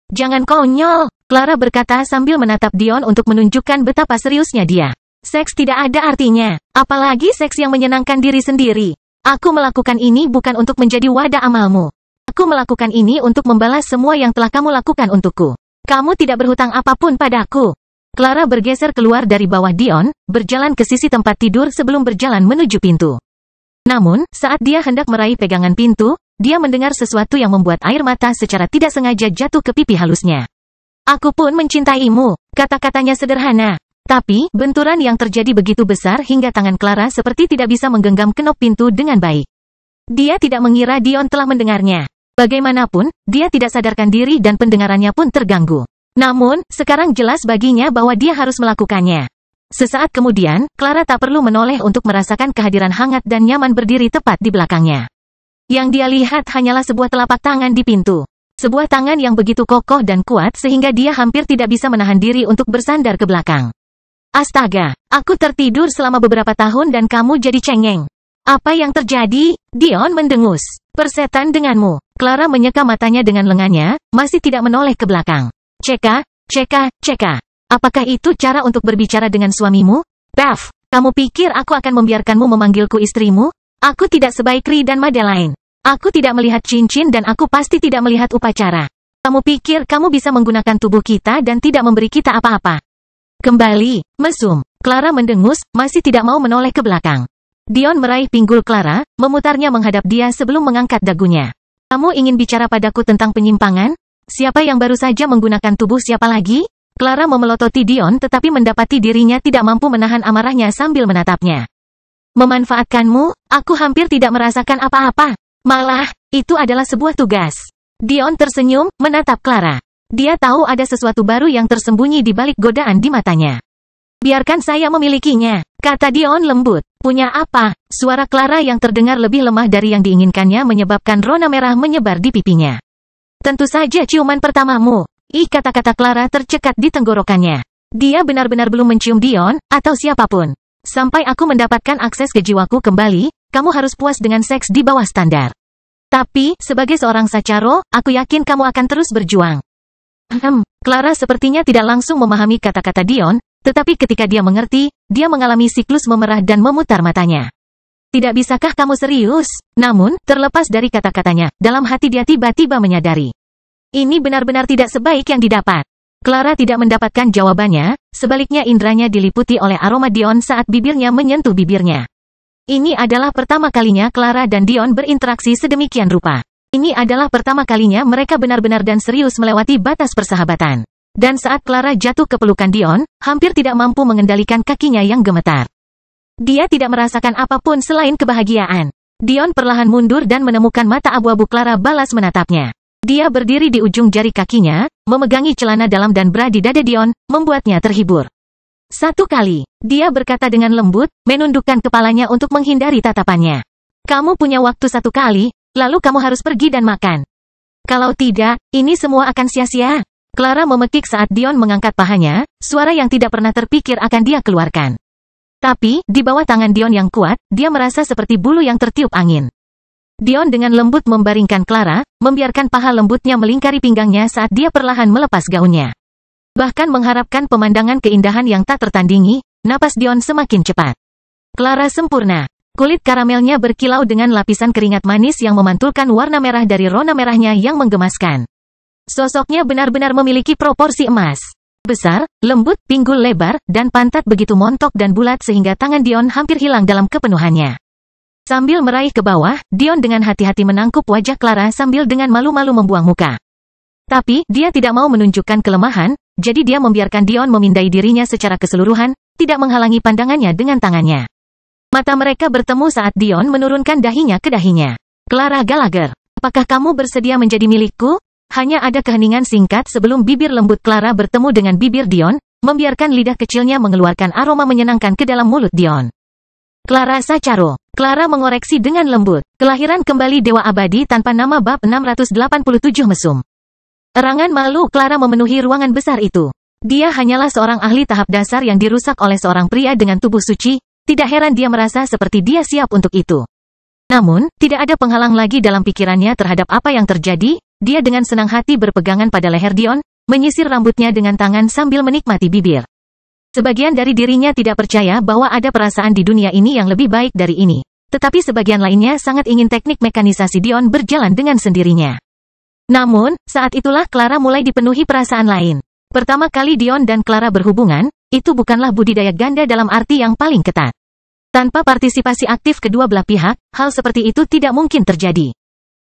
Jangan konyol, Clara berkata sambil menatap Dion untuk menunjukkan betapa seriusnya dia. Seks tidak ada artinya, apalagi seks yang menyenangkan diri sendiri. Aku melakukan ini bukan untuk menjadi wadah amalmu. Aku melakukan ini untuk membalas semua yang telah kamu lakukan untukku. Kamu tidak berhutang apapun padaku. Clara bergeser keluar dari bawah Dion, berjalan ke sisi tempat tidur sebelum berjalan menuju pintu. Namun, saat dia hendak meraih pegangan pintu, dia mendengar sesuatu yang membuat air mata secara tidak sengaja jatuh ke pipi halusnya. Aku pun mencintaimu, kata-katanya sederhana. Tapi, benturan yang terjadi begitu besar hingga tangan Clara seperti tidak bisa menggenggam kenop pintu dengan baik. Dia tidak mengira Dion telah mendengarnya. Bagaimanapun, dia tidak sadarkan diri dan pendengarannya pun terganggu. Namun, sekarang jelas baginya bahwa dia harus melakukannya. Sesaat kemudian, Clara tak perlu menoleh untuk merasakan kehadiran hangat dan nyaman berdiri tepat di belakangnya. Yang dia lihat hanyalah sebuah telapak tangan di pintu. Sebuah tangan yang begitu kokoh dan kuat sehingga dia hampir tidak bisa menahan diri untuk bersandar ke belakang. Astaga, aku tertidur selama beberapa tahun dan kamu jadi cengeng. Apa yang terjadi? Dion mendengus. Persetan denganmu. Clara menyeka matanya dengan lengannya, masih tidak menoleh ke belakang. Ceka. Apakah itu cara untuk berbicara dengan suamimu? Bev, kamu pikir aku akan membiarkanmu memanggilku istrimu? Aku tidak sebaik Ri dan Madeline. Aku tidak melihat cincin dan aku pasti tidak melihat upacara. Kamu pikir kamu bisa menggunakan tubuh kita dan tidak memberi kita apa-apa? Kembali, mesum. Clara mendengus, masih tidak mau menoleh ke belakang. Dion meraih pinggul Clara, memutarnya menghadap dia sebelum mengangkat dagunya. Kamu ingin bicara padaku tentang penyimpangan? Siapa yang baru saja menggunakan tubuh siapa lagi? Clara memelototi Dion tetapi mendapati dirinya tidak mampu menahan amarahnya sambil menatapnya. Memanfaatkanmu, aku hampir tidak merasakan apa-apa. Malah, itu adalah sebuah tugas. Dion tersenyum, menatap Clara. Dia tahu ada sesuatu baru yang tersembunyi di balik godaan di matanya. Biarkan saya memilikinya, kata Dion lembut. Punya apa? Suara Clara yang terdengar lebih lemah dari yang diinginkannya menyebabkan rona merah menyebar di pipinya. Tentu saja ciuman pertamamu. Kata-kata Clara tercekat di tenggorokannya. Dia benar-benar belum mencium Dion, atau siapapun. Sampai aku mendapatkan akses ke jiwaku kembali, kamu harus puas dengan seks di bawah standar. Tapi, sebagai seorang sacaro, aku yakin kamu akan terus berjuang. Clara sepertinya tidak langsung memahami kata-kata Dion, tetapi ketika dia mengerti, dia mengalami siklus memerah dan memutar matanya. Tidak bisakah kamu serius? Namun, terlepas dari kata-katanya, dalam hati dia tiba-tiba menyadari. Ini benar-benar tidak sebaik yang didapat. Clara tidak mendapatkan jawabannya, sebaliknya indranya diliputi oleh aroma Dion saat bibirnya menyentuh bibirnya. Ini adalah pertama kalinya Clara dan Dion berinteraksi sedemikian rupa. Ini adalah pertama kalinya mereka benar-benar dan serius melewati batas persahabatan. Dan saat Clara jatuh ke pelukan Dion, hampir tidak mampu mengendalikan kakinya yang gemetar. Dia tidak merasakan apapun selain kebahagiaan. Dion perlahan mundur dan menemukan mata abu-abu Clara balas menatapnya. Dia berdiri di ujung jari kakinya, memegangi celana dalam dan bra di dada Dion, membuatnya terhibur. Satu kali, dia berkata dengan lembut, menundukkan kepalanya untuk menghindari tatapannya. Kamu punya waktu satu kali, lalu kamu harus pergi dan makan. Kalau tidak, ini semua akan sia-sia. Clara memekik saat Dion mengangkat pahanya, suara yang tidak pernah terpikir akan dia keluarkan. Tapi, di bawah tangan Dion yang kuat, dia merasa seperti bulu yang tertiup angin. Dion dengan lembut membaringkan Clara, membiarkan paha lembutnya melingkari pinggangnya saat dia perlahan melepas gaunnya. Bahkan mengharapkan pemandangan keindahan yang tak tertandingi, napas Dion semakin cepat. Clara sempurna. Kulit karamelnya berkilau dengan lapisan keringat manis yang memantulkan warna merah dari rona merahnya yang menggemaskan. Sosoknya benar-benar memiliki proporsi emas. Besar, lembut, pinggul lebar, dan pantat begitu montok dan bulat sehingga tangan Dion hampir hilang dalam kepenuhannya. Sambil meraih ke bawah, Dion dengan hati-hati menangkup wajah Clara sambil dengan malu-malu membuang muka. Tapi, dia tidak mau menunjukkan kelemahan, jadi dia membiarkan Dion memindai dirinya secara keseluruhan, tidak menghalangi pandangannya dengan tangannya. Mata mereka bertemu saat Dion menurunkan dahinya ke dahinya. Clara Gallagher, apakah kamu bersedia menjadi milikku? Hanya ada keheningan singkat sebelum bibir lembut Clara bertemu dengan bibir Dion, membiarkan lidah kecilnya mengeluarkan aroma menyenangkan ke dalam mulut Dion. Clara Sacharo. Clara mengoreksi dengan lembut. Kelahiran kembali Dewa Abadi tanpa nama bab 687 mesum. Erangan malu Clara memenuhi ruangan besar itu. Dia hanyalah seorang ahli tahap dasar yang dirusak oleh seorang pria dengan tubuh suci, tidak heran dia merasa seperti dia siap untuk itu. Namun, tidak ada penghalang lagi dalam pikirannya terhadap apa yang terjadi, dia dengan senang hati berpegangan pada leher Dion, menyisir rambutnya dengan tangan sambil menikmati bibir. Sebagian dari dirinya tidak percaya bahwa ada perasaan di dunia ini yang lebih baik dari ini. Tetapi sebagian lainnya sangat ingin teknik mekanisasi Dion berjalan dengan sendirinya. Namun, saat itulah Clara mulai dipenuhi perasaan lain. Pertama kali Dion dan Clara berhubungan, itu bukanlah budidaya ganda dalam arti yang paling ketat. Tanpa partisipasi aktif kedua belah pihak, hal seperti itu tidak mungkin terjadi.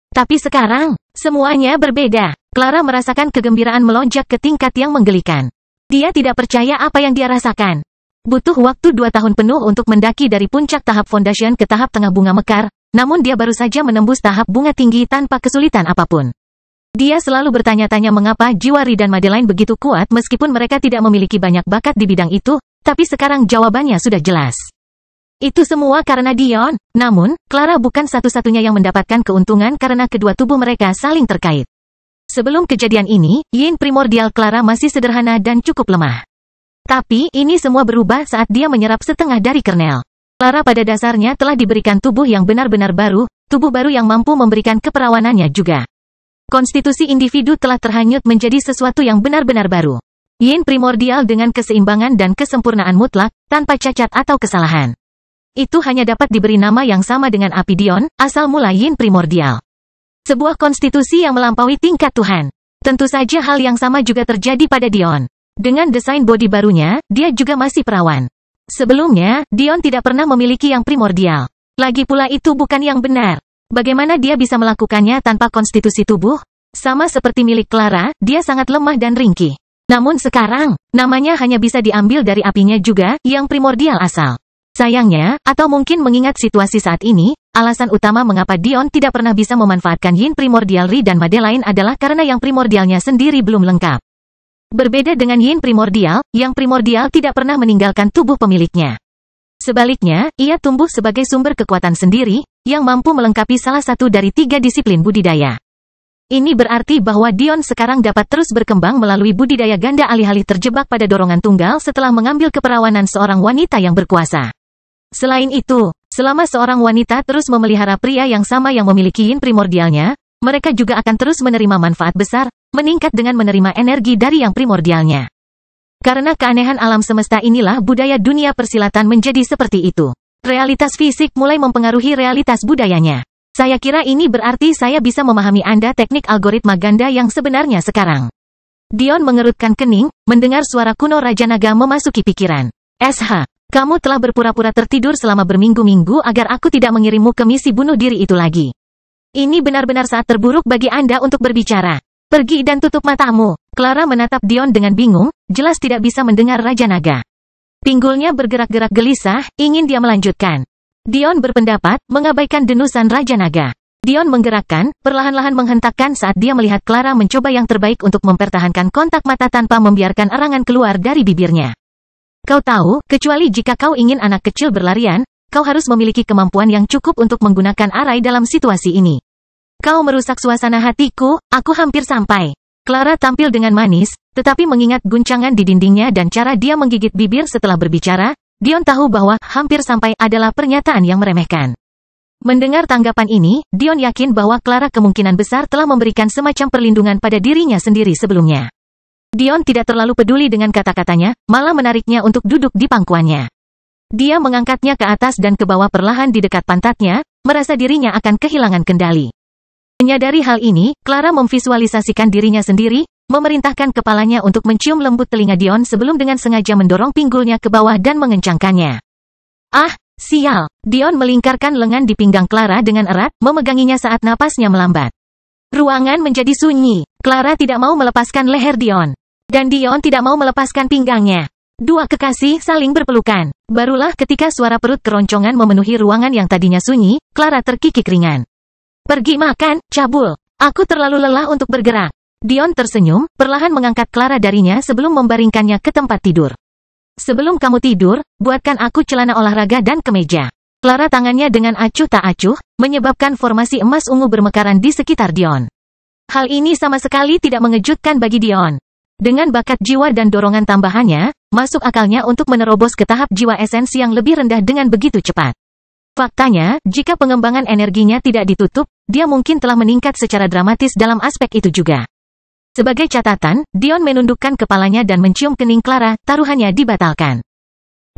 Tapi sekarang, semuanya berbeda. Clara merasakan kegembiraan melonjak ke tingkat yang menggelikan. Dia tidak percaya apa yang dia rasakan. Butuh waktu 2 tahun penuh untuk mendaki dari puncak tahap foundation ke tahap tengah bunga mekar, namun dia baru saja menembus tahap bunga tinggi tanpa kesulitan apapun. Dia selalu bertanya-tanya mengapa jiwa Ri dan Madeline begitu kuat meskipun mereka tidak memiliki banyak bakat di bidang itu, tapi sekarang jawabannya sudah jelas. Itu semua karena Dion, namun, Clara bukan satu-satunya yang mendapatkan keuntungan karena kedua tubuh mereka saling terkait. Sebelum kejadian ini, yin primordial Clara masih sederhana dan cukup lemah. Tapi, ini semua berubah saat dia menyerap setengah dari kernel. Clara pada dasarnya telah diberikan tubuh yang benar-benar baru, tubuh baru yang mampu memberikan keperawanannya juga. Konstitusi individu telah terhanyut menjadi sesuatu yang benar-benar baru. Yin primordial dengan keseimbangan dan kesempurnaan mutlak, tanpa cacat atau kesalahan. Itu hanya dapat diberi nama yang sama dengan api Dion, asal mula yin primordial. Sebuah konstitusi yang melampaui tingkat Tuhan. Tentu saja hal yang sama juga terjadi pada Dion. Dengan desain bodi barunya, dia juga masih perawan. Sebelumnya, Dion tidak pernah memiliki yang primordial. Lagi pula itu bukan yang benar. Bagaimana dia bisa melakukannya tanpa konstitusi tubuh? Sama seperti milik Clara, dia sangat lemah dan ringkih. Namun sekarang, namanya hanya bisa diambil dari apinya juga, yang primordial asal. Sayangnya, atau mungkin mengingat situasi saat ini, alasan utama mengapa Dion tidak pernah bisa memanfaatkan yin primordial Ri dan Madeline adalah karena yang primordialnya sendiri belum lengkap. Berbeda dengan yin primordial, yang primordial tidak pernah meninggalkan tubuh pemiliknya. Sebaliknya, ia tumbuh sebagai sumber kekuatan sendiri, yang mampu melengkapi salah satu dari 3 disiplin budidaya. Ini berarti bahwa Dion sekarang dapat terus berkembang melalui budidaya ganda alih-alih terjebak pada dorongan tunggal setelah mengambil keperawanan seorang wanita yang berkuasa. Selain itu, selama seorang wanita terus memelihara pria yang sama yang memiliki yin primordialnya, mereka juga akan terus menerima manfaat besar, meningkat dengan menerima energi dari yang primordialnya. Karena keanehan alam semesta inilah budaya dunia persilatan menjadi seperti itu. Realitas fisik mulai mempengaruhi realitas budayanya. Saya kira ini berarti saya bisa memahami Anda teknik algoritma ganda yang sebenarnya sekarang. Dion mengerutkan kening, mendengar suara kuno Raja Naga memasuki pikiran. SH. Kamu telah berpura-pura tertidur selama berminggu-minggu agar aku tidak mengirimmu ke misi bunuh diri itu lagi. Ini benar-benar saat terburuk bagi Anda untuk berbicara. Pergi dan tutup matamu. Clara menatap Dion dengan bingung, jelas tidak bisa mendengar Raja Naga. Pinggulnya bergerak-gerak gelisah, ingin dia melanjutkan. Dion berpendapat, mengabaikan denusan Raja Naga. Dion menggerakkan, perlahan-lahan menghentakkan saat dia melihat Clara mencoba yang terbaik untuk mempertahankan kontak mata tanpa membiarkan erangan keluar dari bibirnya. Kau tahu, kecuali jika kau ingin anak kecil berlarian, kau harus memiliki kemampuan yang cukup untuk menggunakan arai dalam situasi ini. Kau merusak suasana hatiku, aku hampir sampai. Clara tampil dengan manis, tetapi mengingat guncangan di dindingnya dan cara dia menggigit bibir setelah berbicara, Dion tahu bahwa hampir sampai adalah pernyataan yang meremehkan. Mendengar tanggapan ini, Dion yakin bahwa Clara kemungkinan besar telah memberikan semacam perlindungan pada dirinya sendiri sebelumnya. Dion tidak terlalu peduli dengan kata-katanya, malah menariknya untuk duduk di pangkuannya. Dia mengangkatnya ke atas dan ke bawah perlahan di dekat pantatnya, merasa dirinya akan kehilangan kendali. Menyadari hal ini, Clara memvisualisasikan dirinya sendiri, memerintahkan kepalanya untuk mencium lembut telinga Dion sebelum dengan sengaja mendorong pinggulnya ke bawah dan mengencangkannya. Ah! Sial! Dion melingkarkan lengan di pinggang Clara dengan erat, memeganginya saat napasnya melambat. Ruangan menjadi sunyi. Clara tidak mau melepaskan leher Dion. Dan Dion tidak mau melepaskan pinggangnya. Dua kekasih saling berpelukan. Barulah ketika suara perut keroncongan memenuhi ruangan yang tadinya sunyi, Clara terkikik ringan. Pergi makan, cabul. Aku terlalu lelah untuk bergerak. Dion tersenyum, perlahan mengangkat Clara darinya sebelum membaringkannya ke tempat tidur. Sebelum kamu tidur, buatkan aku celana olahraga dan kemeja. Clara tangannya dengan acuh tak acuh, menyebabkan formasi emas ungu bermekaran di sekitar Dion. Hal ini sama sekali tidak mengejutkan bagi Dion. Dengan bakat jiwa dan dorongan tambahannya, masuk akalnya untuk menerobos ke tahap jiwa esensi yang lebih rendah dengan begitu cepat. Faktanya, jika pengembangan energinya tidak ditutup, dia mungkin telah meningkat secara dramatis dalam aspek itu juga. Sebagai catatan, Dion menundukkan kepalanya dan mencium kening Clara, taruhannya dibatalkan.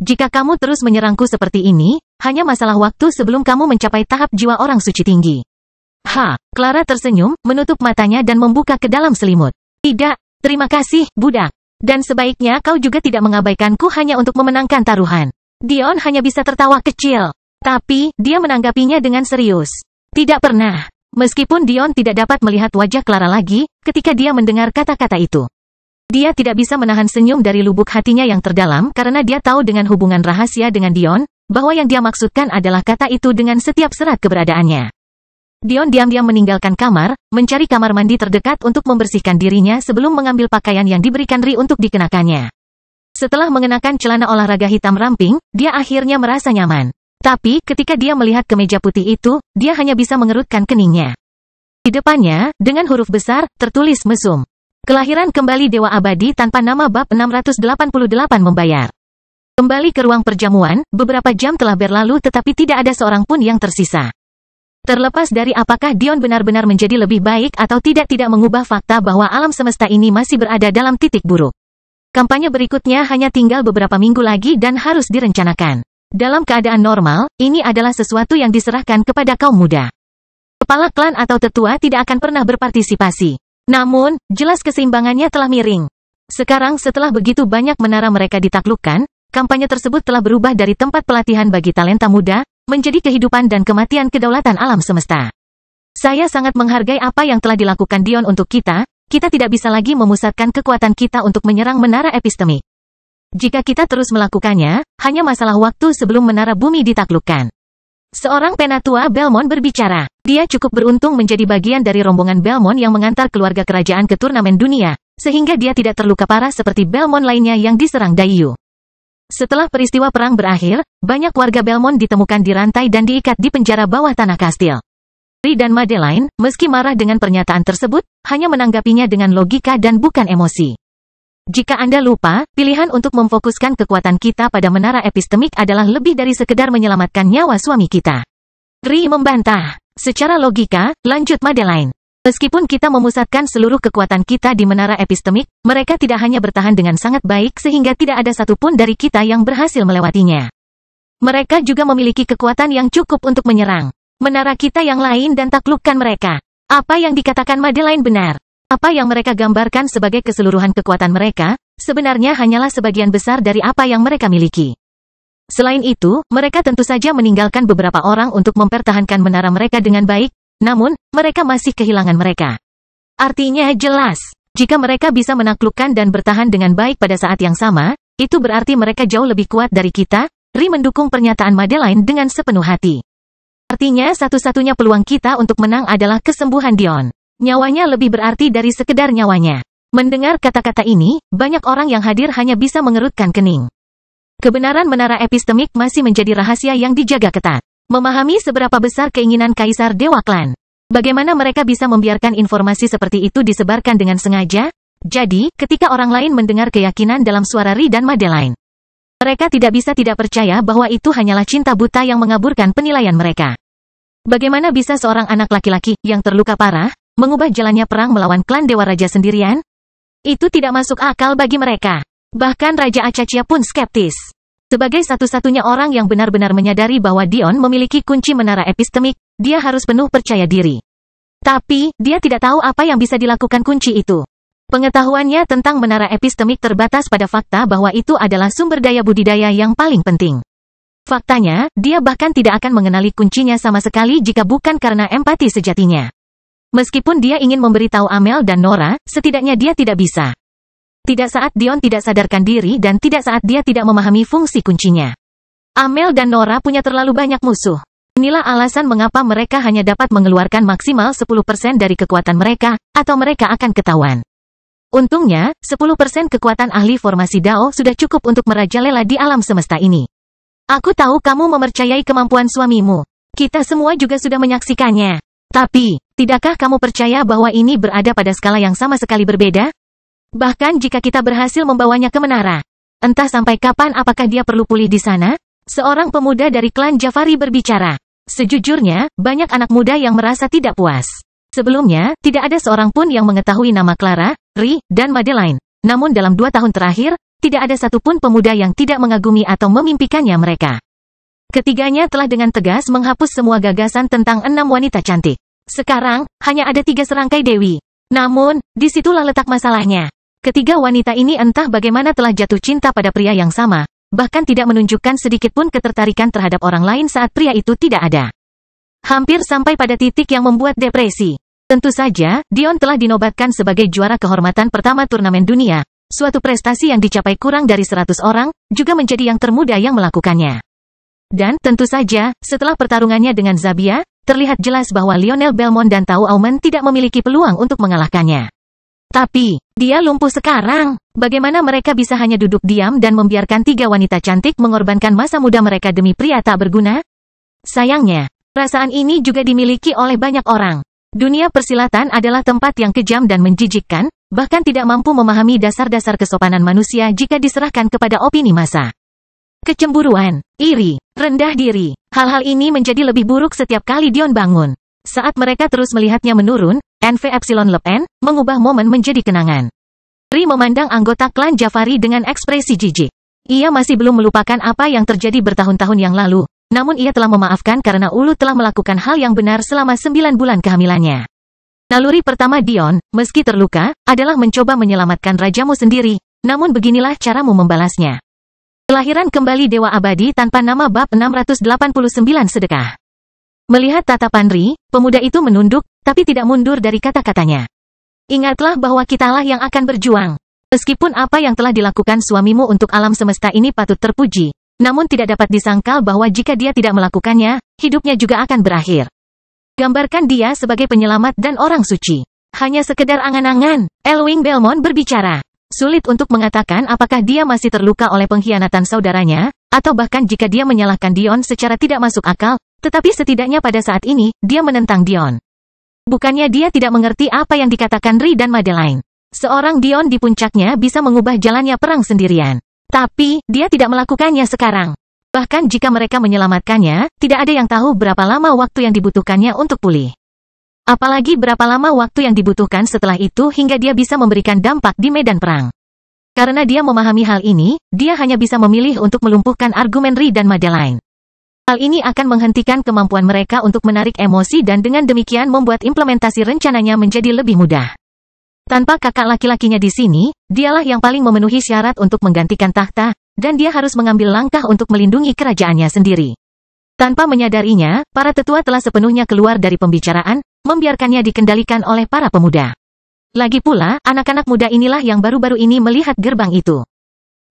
Jika kamu terus menyerangku seperti ini, hanya masalah waktu sebelum kamu mencapai tahap jiwa orang suci tinggi. Clara tersenyum, menutup matanya dan membuka ke dalam selimut. Tidak, terima kasih, budak. Dan sebaiknya kau juga tidak mengabaikanku hanya untuk memenangkan taruhan. Dion hanya bisa tertawa kecil. Tapi, dia menanggapinya dengan serius. Tidak pernah. Meskipun Dion tidak dapat melihat wajah Clara lagi, ketika dia mendengar kata-kata itu. Dia tidak bisa menahan senyum dari lubuk hatinya yang terdalam karena dia tahu dengan hubungan rahasia dengan Dion, bahwa yang dia maksudkan adalah kata itu dengan setiap serat keberadaannya. Dion diam-diam meninggalkan kamar, mencari kamar mandi terdekat untuk membersihkan dirinya sebelum mengambil pakaian yang diberikan Ri untuk dikenakannya. Setelah mengenakan celana olahraga hitam ramping, dia akhirnya merasa nyaman. Tapi, ketika dia melihat kemeja putih itu, dia hanya bisa mengerutkan keningnya. Di depannya, dengan huruf besar, tertulis mesum. Kelahiran kembali Dewa Abadi tanpa nama bab 688 membayar. Kembali ke ruang perjamuan, beberapa jam telah berlalu tetapi tidak ada seorang pun yang tersisa. Terlepas dari apakah Dion benar-benar menjadi lebih baik atau tidak mengubah fakta bahwa alam semesta ini masih berada dalam titik buruk. Kampanye berikutnya hanya tinggal beberapa minggu lagi dan harus direncanakan. Dalam keadaan normal, ini adalah sesuatu yang diserahkan kepada kaum muda. Kepala klan atau tetua tidak akan pernah berpartisipasi. Namun, jelas keseimbangannya telah miring. Sekarang setelah begitu banyak menara mereka ditaklukkan, kampanye tersebut telah berubah dari tempat pelatihan bagi talenta muda, menjadi kehidupan dan kematian kedaulatan alam semesta. Saya sangat menghargai apa yang telah dilakukan Dion untuk kita tidak bisa lagi memusatkan kekuatan kita untuk menyerang menara epistemik. Jika kita terus melakukannya, hanya masalah waktu sebelum menara bumi ditaklukkan. Seorang penatua Belmont berbicara. Dia cukup beruntung menjadi bagian dari rombongan Belmont yang mengantar keluarga kerajaan ke turnamen dunia, sehingga dia tidak terluka parah seperti Belmont lainnya yang diserang Daiyu. Setelah peristiwa perang berakhir, banyak warga Belmont ditemukan dirantai dan diikat di penjara bawah tanah kastil. Ri dan Madeline, meski marah dengan pernyataan tersebut, hanya menanggapinya dengan logika dan bukan emosi. Jika Anda lupa, pilihan untuk memfokuskan kekuatan kita pada menara epistemik adalah lebih dari sekedar menyelamatkan nyawa suami kita. Ri membantah. Secara logika, lanjut Madeline. Meskipun kita memusatkan seluruh kekuatan kita di menara epistemik, mereka tidak hanya bertahan dengan sangat baik sehingga tidak ada satupun dari kita yang berhasil melewatinya. Mereka juga memiliki kekuatan yang cukup untuk menyerang menara kita yang lain dan taklukkan mereka. Apa yang dikatakan Madeline benar. Apa yang mereka gambarkan sebagai keseluruhan kekuatan mereka, sebenarnya hanyalah sebagian besar dari apa yang mereka miliki. Selain itu, mereka tentu saja meninggalkan beberapa orang untuk mempertahankan menara mereka dengan baik, namun, mereka masih kehilangan mereka. Artinya jelas, jika mereka bisa menaklukkan dan bertahan dengan baik pada saat yang sama, itu berarti mereka jauh lebih kuat dari kita. Ri mendukung pernyataan Madeline dengan sepenuh hati. Artinya satu-satunya peluang kita untuk menang adalah kesembuhan Dion. Nyawanya lebih berarti dari sekedar nyawanya. Mendengar kata-kata ini, banyak orang yang hadir hanya bisa mengerutkan kening. Kebenaran menara epistemik masih menjadi rahasia yang dijaga ketat. Memahami seberapa besar keinginan Kaisar Dewa Klan. Bagaimana mereka bisa membiarkan informasi seperti itu disebarkan dengan sengaja? Jadi, ketika orang lain mendengar keyakinan dalam suara Ri dan Madeline, mereka tidak bisa tidak percaya bahwa itu hanyalah cinta buta yang mengaburkan penilaian mereka. Bagaimana bisa seorang anak laki-laki yang terluka parah mengubah jalannya perang melawan klan Dewa Raja sendirian? Itu tidak masuk akal bagi mereka. Bahkan Raja Acacia pun skeptis. Sebagai satu-satunya orang yang benar-benar menyadari bahwa Dion memiliki kunci menara epistemik, dia harus penuh percaya diri. Tapi, dia tidak tahu apa yang bisa dilakukan kunci itu. Pengetahuannya tentang menara epistemik terbatas pada fakta bahwa itu adalah sumber daya budidaya yang paling penting. Faktanya, dia bahkan tidak akan mengenali kuncinya sama sekali jika bukan karena empati sejatinya. Meskipun dia ingin memberitahu Amel dan Nora, setidaknya dia tidak bisa. Tidak saat Dion tidak sadarkan diri dan tidak saat dia tidak memahami fungsi kuncinya. Amel dan Nora punya terlalu banyak musuh. Inilah alasan mengapa mereka hanya dapat mengeluarkan maksimal 10% dari kekuatan mereka, atau mereka akan ketahuan. Untungnya, 10% kekuatan ahli formasi Dao sudah cukup untuk merajalela di alam semesta ini. Aku tahu kamu mempercayai kemampuan suamimu. Kita semua juga sudah menyaksikannya. Tapi, tidakkah kamu percaya bahwa ini berada pada skala yang sama sekali berbeda? Bahkan jika kita berhasil membawanya ke menara. Entah sampai kapan apakah dia perlu pulih di sana? Seorang pemuda dari klan Jafari berbicara. Sejujurnya, banyak anak muda yang merasa tidak puas. Sebelumnya, tidak ada seorang pun yang mengetahui nama Clara, Ri, dan Madeline. Namun dalam 2 tahun terakhir, tidak ada satupun pemuda yang tidak mengagumi atau memimpikannya mereka. Ketiganya telah dengan tegas menghapus semua gagasan tentang 6 wanita cantik. Sekarang, hanya ada 3 serangkai dewi. Namun, disitulah letak masalahnya. Ketiga wanita ini entah bagaimana telah jatuh cinta pada pria yang sama, bahkan tidak menunjukkan sedikitpun ketertarikan terhadap orang lain saat pria itu tidak ada. Hampir sampai pada titik yang membuat depresi. Tentu saja, Dion telah dinobatkan sebagai juara kehormatan pertama turnamen dunia, suatu prestasi yang dicapai kurang dari 100 orang, juga menjadi yang termuda yang melakukannya. Dan, tentu saja, setelah pertarungannya dengan Zabia, terlihat jelas bahwa Lionel Belmont dan Tao Auman tidak memiliki peluang untuk mengalahkannya. Tapi, dia lumpuh sekarang. Bagaimana mereka bisa hanya duduk diam dan membiarkan 3 wanita cantik mengorbankan masa muda mereka demi pria tak berguna? Sayangnya, perasaan ini juga dimiliki oleh banyak orang. Dunia persilatan adalah tempat yang kejam dan menjijikkan, bahkan tidak mampu memahami dasar-dasar kesopanan manusia jika diserahkan kepada opini massa. Kecemburuan, iri, rendah diri, hal-hal ini menjadi lebih buruk setiap kali Dion bangun. Saat mereka terus melihatnya menurun, NV Epsilon Le Pen mengubah momen menjadi kenangan. Ri memandang anggota klan Jafari dengan ekspresi jijik. Ia masih belum melupakan apa yang terjadi bertahun-tahun yang lalu, namun ia telah memaafkan karena Ulu telah melakukan hal yang benar selama 9 bulan kehamilannya. Naluri pertama Dion, meski terluka, adalah mencoba menyelamatkan rajamu sendiri, namun beginilah caramu membalasnya. Kelahiran kembali Dewa Abadi tanpa nama bab 689 sedekah. Melihat tatapan Ri, pemuda itu menunduk, tapi tidak mundur dari kata-katanya. Ingatlah bahwa kitalah yang akan berjuang. Meskipun apa yang telah dilakukan suamimu untuk alam semesta ini patut terpuji, namun tidak dapat disangkal bahwa jika dia tidak melakukannya, hidupnya juga akan berakhir. Gambarkan dia sebagai penyelamat dan orang suci. Hanya sekedar angan-angan, Elwing Belmont berbicara. Sulit untuk mengatakan apakah dia masih terluka oleh pengkhianatan saudaranya, atau bahkan jika dia menyalahkan Dion secara tidak masuk akal, tetapi setidaknya pada saat ini, dia menentang Dion. Bukannya dia tidak mengerti apa yang dikatakan Ri dan Madeline. Seorang Dion di puncaknya bisa mengubah jalannya perang sendirian. Tapi, dia tidak melakukannya sekarang. Bahkan jika mereka menyelamatkannya, tidak ada yang tahu berapa lama waktu yang dibutuhkannya untuk pulih. Apalagi berapa lama waktu yang dibutuhkan setelah itu hingga dia bisa memberikan dampak di medan perang. Karena dia memahami hal ini, dia hanya bisa memilih untuk melumpuhkan argumen Ri dan Madeline. Hal ini akan menghentikan kemampuan mereka untuk menarik emosi dan dengan demikian membuat implementasi rencananya menjadi lebih mudah. Tanpa kakak laki-lakinya di sini, dialah yang paling memenuhi syarat untuk menggantikan takhta, dan dia harus mengambil langkah untuk melindungi kerajaannya sendiri. Tanpa menyadarinya, para tetua telah sepenuhnya keluar dari pembicaraan, membiarkannya dikendalikan oleh para pemuda. Lagi pula, anak-anak muda inilah yang baru-baru ini melihat gerbang itu.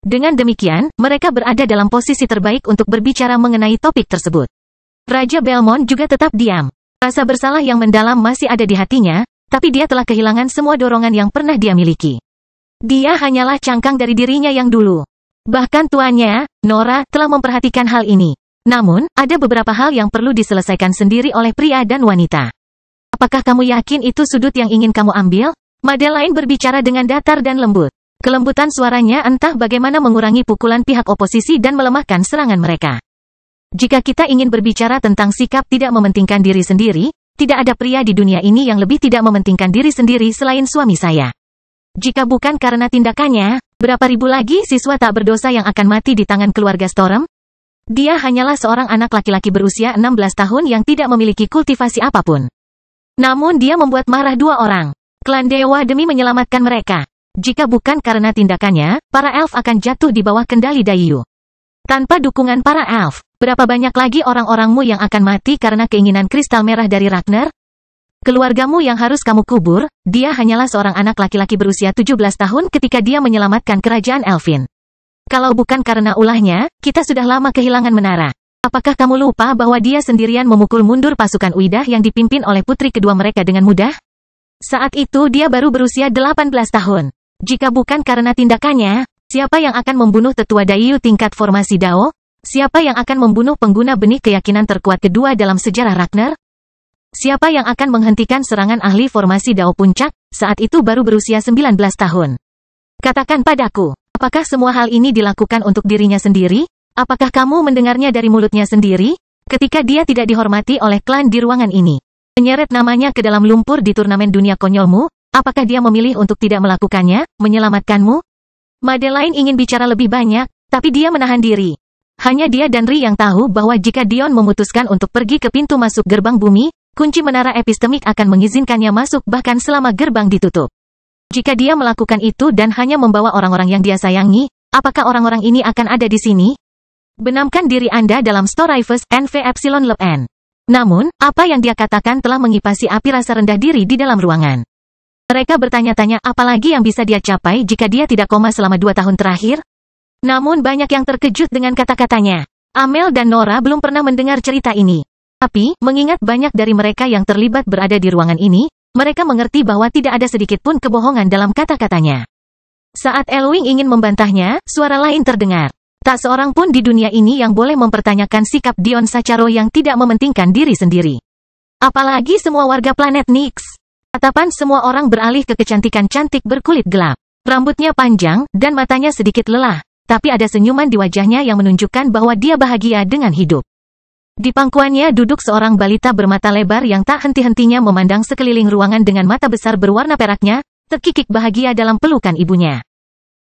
Dengan demikian, mereka berada dalam posisi terbaik untuk berbicara mengenai topik tersebut. Raja Belmont juga tetap diam. Rasa bersalah yang mendalam masih ada di hatinya, tapi dia telah kehilangan semua dorongan yang pernah dia miliki. Dia hanyalah cangkang dari dirinya yang dulu. Bahkan tuannya, Nora, telah memperhatikan hal ini. Namun, ada beberapa hal yang perlu diselesaikan sendiri oleh pria dan wanita. Apakah kamu yakin itu sudut yang ingin kamu ambil? Madeline berbicara dengan datar dan lembut. Kelembutan suaranya entah bagaimana mengurangi pukulan pihak oposisi dan melemahkan serangan mereka. Jika kita ingin berbicara tentang sikap tidak mementingkan diri sendiri, tidak ada pria di dunia ini yang lebih tidak mementingkan diri sendiri selain suami saya. Jika bukan karena tindakannya, berapa ribu lagi siswa tak berdosa yang akan mati di tangan keluarga Storm? Dia hanyalah seorang anak laki-laki berusia 16 tahun yang tidak memiliki kultivasi apapun. Namun dia membuat marah dua orang klan dewa demi menyelamatkan mereka. Jika bukan karena tindakannya, para elf akan jatuh di bawah kendali Daiyu. Tanpa dukungan para elf, berapa banyak lagi orang-orangmu yang akan mati karena keinginan kristal merah dari Ragnar? Keluargamu yang harus kamu kubur, dia hanyalah seorang anak laki-laki berusia 17 tahun ketika dia menyelamatkan kerajaan Elfin. Kalau bukan karena ulahnya, kita sudah lama kehilangan menara. Apakah kamu lupa bahwa dia sendirian memukul mundur pasukan Uidah yang dipimpin oleh putri kedua mereka dengan mudah? Saat itu dia baru berusia 18 tahun. Jika bukan karena tindakannya, siapa yang akan membunuh tetua Daiyu tingkat formasi Dao? Siapa yang akan membunuh pengguna benih keyakinan terkuat kedua dalam sejarah Ragnar? Siapa yang akan menghentikan serangan ahli formasi Dao Puncak, saat itu baru berusia 19 tahun? Katakan padaku, apakah semua hal ini dilakukan untuk dirinya sendiri? Apakah kamu mendengarnya dari mulutnya sendiri? Ketika dia tidak dihormati oleh klan di ruangan ini, menyeret namanya ke dalam lumpur di turnamen dunia konyolmu, apakah dia memilih untuk tidak melakukannya, menyelamatkanmu? Madeline ingin bicara lebih banyak, tapi dia menahan diri. Hanya dia dan Ri yang tahu bahwa jika Dion memutuskan untuk pergi ke pintu masuk gerbang bumi, kunci menara epistemik akan mengizinkannya masuk bahkan selama gerbang ditutup. Jika dia melakukan itu dan hanya membawa orang-orang yang dia sayangi, apakah orang-orang ini akan ada di sini? Benamkan diri Anda dalam Storifus NV Epsilon Lep-N. Namun, apa yang dia katakan telah mengipasi api rasa rendah diri di dalam ruangan. Mereka bertanya-tanya apalagi yang bisa dia capai jika dia tidak koma selama 2 tahun terakhir? Namun banyak yang terkejut dengan kata-katanya. Amel dan Nora belum pernah mendengar cerita ini. Tapi, mengingat banyak dari mereka yang terlibat berada di ruangan ini, mereka mengerti bahwa tidak ada sedikit pun kebohongan dalam kata-katanya. Saat Elwing ingin membantahnya, suara lain terdengar. Tak seorang pun di dunia ini yang boleh mempertanyakan sikap Dion Sacharo yang tidak mementingkan diri sendiri. Apalagi semua warga planet Nyx. Tatapan semua orang beralih ke kecantikan cantik berkulit gelap. Rambutnya panjang, dan matanya sedikit lelah. Tapi ada senyuman di wajahnya yang menunjukkan bahwa dia bahagia dengan hidup. Di pangkuannya duduk seorang balita bermata lebar yang tak henti-hentinya memandang sekeliling ruangan dengan mata besar berwarna peraknya, terkikik bahagia dalam pelukan ibunya.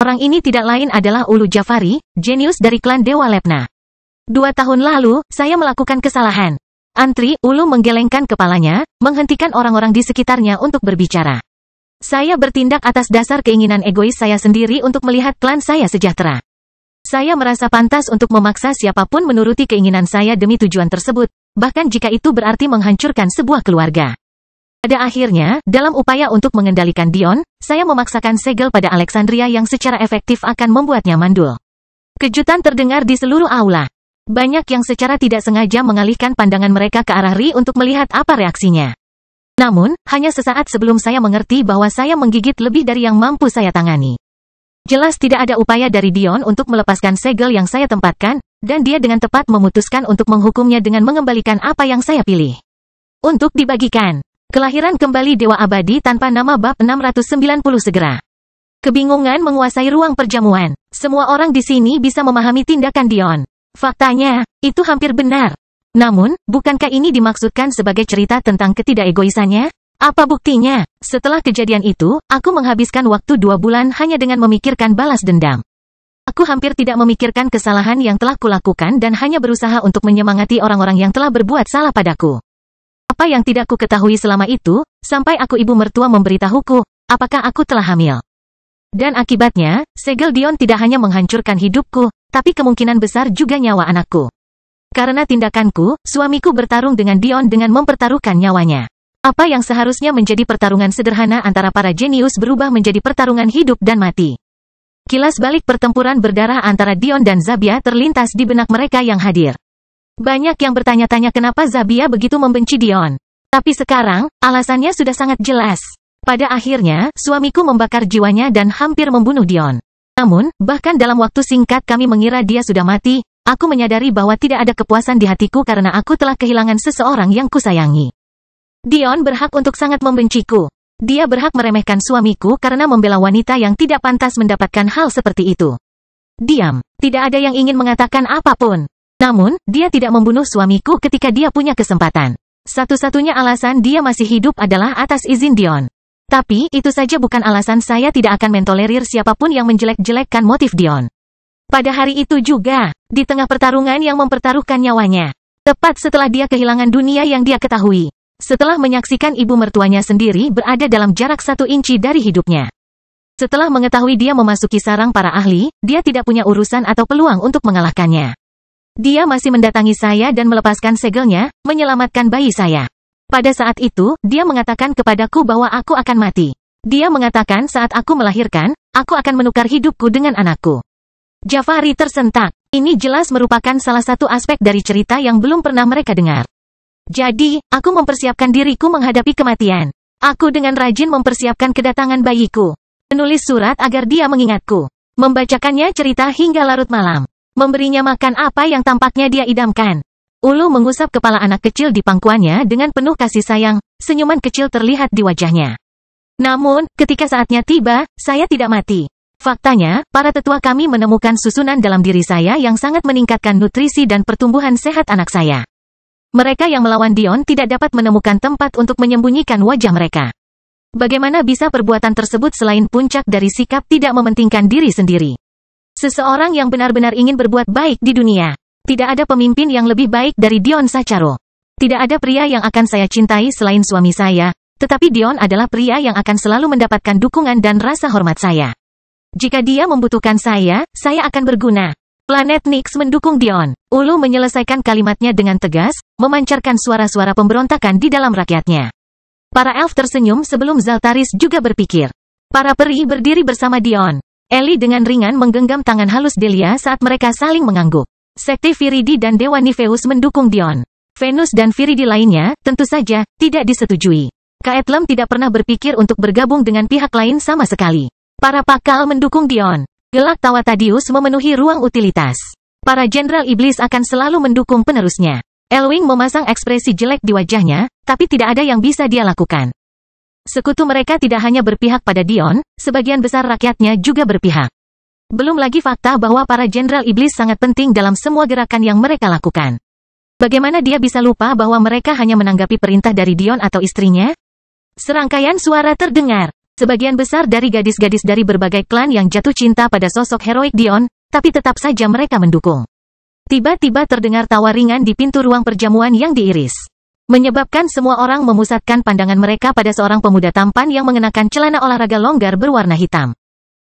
Orang ini tidak lain adalah Ulu Jafari, jenius dari klan Dewa Lepna. 2 tahun lalu, saya melakukan kesalahan. Antri, Ulu menggelengkan kepalanya, menghentikan orang-orang di sekitarnya untuk berbicara. Saya bertindak atas dasar keinginan egois saya sendiri untuk melihat klan saya sejahtera. Saya merasa pantas untuk memaksa siapapun menuruti keinginan saya demi tujuan tersebut, bahkan jika itu berarti menghancurkan sebuah keluarga. Pada akhirnya, dalam upaya untuk mengendalikan Dion, saya memaksakan segel pada Alexandria yang secara efektif akan membuatnya mandul. Kejutan terdengar di seluruh aula. Banyak yang secara tidak sengaja mengalihkan pandangan mereka ke arah Ri untuk melihat apa reaksinya. Namun, hanya sesaat sebelum saya mengerti bahwa saya menggigit lebih dari yang mampu saya tangani. Jelas tidak ada upaya dari Dion untuk melepaskan segel yang saya tempatkan, dan dia dengan tepat memutuskan untuk menghukumnya dengan mengembalikan apa yang saya pilih. Untuk dibagikan. Kelahiran kembali Dewa Abadi tanpa nama bab 690 segera. Kebingungan menguasai ruang perjamuan. Semua orang di sini bisa memahami tindakan Dion. Faktanya, itu hampir benar. Namun, bukankah ini dimaksudkan sebagai cerita tentang ketidakegoisannya? Apa buktinya? Setelah kejadian itu, aku menghabiskan waktu 2 bulan hanya dengan memikirkan balas dendam. Aku hampir tidak memikirkan kesalahan yang telah kulakukan dan hanya berusaha untuk menyemangati orang-orang yang telah berbuat salah padaku. Apa yang tidak ku ketahui selama itu, sampai aku ibu mertua memberitahuku, apakah aku telah hamil. Dan akibatnya, segel Dion tidak hanya menghancurkan hidupku, tapi kemungkinan besar juga nyawa anakku. Karena tindakanku, suamiku bertarung dengan Dion dengan mempertaruhkan nyawanya. Apa yang seharusnya menjadi pertarungan sederhana antara para jenius berubah menjadi pertarungan hidup dan mati. Kilas balik pertempuran berdarah antara Dion dan Zabia terlintas di benak mereka yang hadir. Banyak yang bertanya-tanya kenapa Zabia begitu membenci Dion. Tapi sekarang, alasannya sudah sangat jelas. Pada akhirnya, suamiku membakar jiwanya dan hampir membunuh Dion. Namun, bahkan dalam waktu singkat kami mengira dia sudah mati, aku menyadari bahwa tidak ada kepuasan di hatiku karena aku telah kehilangan seseorang yang kusayangi. Dion berhak untuk sangat membenciku. Dia berhak meremehkan suamiku karena membela wanita yang tidak pantas mendapatkan hal seperti itu. Diam, tidak ada yang ingin mengatakan apapun. Namun, dia tidak membunuh suamiku ketika dia punya kesempatan. Satu-satunya alasan dia masih hidup adalah atas izin Dion. Tapi, itu saja bukan alasan saya tidak akan mentolerir siapapun yang menjelek-jelekkan motif Dion. Pada hari itu juga, di tengah pertarungan yang mempertaruhkan nyawanya. Tepat setelah dia kehilangan dunia yang dia ketahui. Setelah menyaksikan ibu mertuanya sendiri berada dalam jarak 1 inci dari hidupnya. Setelah mengetahui dia memasuki sarang para ahli, dia tidak punya urusan atau peluang untuk mengalahkannya. Dia masih mendatangi saya dan melepaskan segelnya, menyelamatkan bayi saya. Pada saat itu, dia mengatakan kepadaku bahwa aku akan mati. Dia mengatakan saat aku melahirkan, aku akan menukar hidupku dengan anakku. Jafari tersentak. Ini jelas merupakan salah satu aspek dari cerita yang belum pernah mereka dengar. Jadi, aku mempersiapkan diriku menghadapi kematian. Aku dengan rajin mempersiapkan kedatangan bayiku. Menulis surat agar dia mengingatku. Membacakannya cerita hingga larut malam. Memberinya makan apa yang tampaknya dia idamkan. Ulu mengusap kepala anak kecil di pangkuannya dengan penuh kasih sayang, senyuman kecil terlihat di wajahnya. Namun, ketika saatnya tiba, saya tidak mati. Faktanya, para tetua kami menemukan susunan dalam diri saya yang sangat meningkatkan nutrisi dan pertumbuhan sehat anak saya. Mereka yang melawan Dion tidak dapat menemukan tempat untuk menyembunyikan wajah mereka. Bagaimana bisa perbuatan tersebut selain puncak dari sikap tidak mementingkan diri sendiri? Seseorang yang benar-benar ingin berbuat baik di dunia. Tidak ada pemimpin yang lebih baik dari Dion Sacharo. Tidak ada pria yang akan saya cintai selain suami saya, tetapi Dion adalah pria yang akan selalu mendapatkan dukungan dan rasa hormat saya. Jika dia membutuhkan saya akan berguna. Planet Nix mendukung Dion. Ulu menyelesaikan kalimatnya dengan tegas, memancarkan suara-suara pemberontakan di dalam rakyatnya. Para elf tersenyum sebelum Zaltaris juga berpikir. Para peri berdiri bersama Dion. Ellie dengan ringan menggenggam tangan halus Delia saat mereka saling mengangguk. Sekte Viridi dan Dewa Nifeus mendukung Dion. Venus dan Viridi lainnya, tentu saja, tidak disetujui. Kaetlem tidak pernah berpikir untuk bergabung dengan pihak lain sama sekali. Para pakal mendukung Dion. Gelak tawa Tadius memenuhi ruang utilitas. Para jenderal iblis akan selalu mendukung penerusnya. Elwing memasang ekspresi jelek di wajahnya, tapi tidak ada yang bisa dia lakukan. Sekutu mereka tidak hanya berpihak pada Dion, sebagian besar rakyatnya juga berpihak. Belum lagi fakta bahwa para jenderal iblis sangat penting dalam semua gerakan yang mereka lakukan. Bagaimana dia bisa lupa bahwa mereka hanya menanggapi perintah dari Dion atau istrinya? Serangkaian suara terdengar. Sebagian besar dari gadis-gadis dari berbagai klan yang jatuh cinta pada sosok heroik Dion, tapi tetap saja mereka mendukung. Tiba-tiba terdengar tawa ringan di pintu ruang perjamuan yang diiris. Menyebabkan semua orang memusatkan pandangan mereka pada seorang pemuda tampan yang mengenakan celana olahraga longgar berwarna hitam.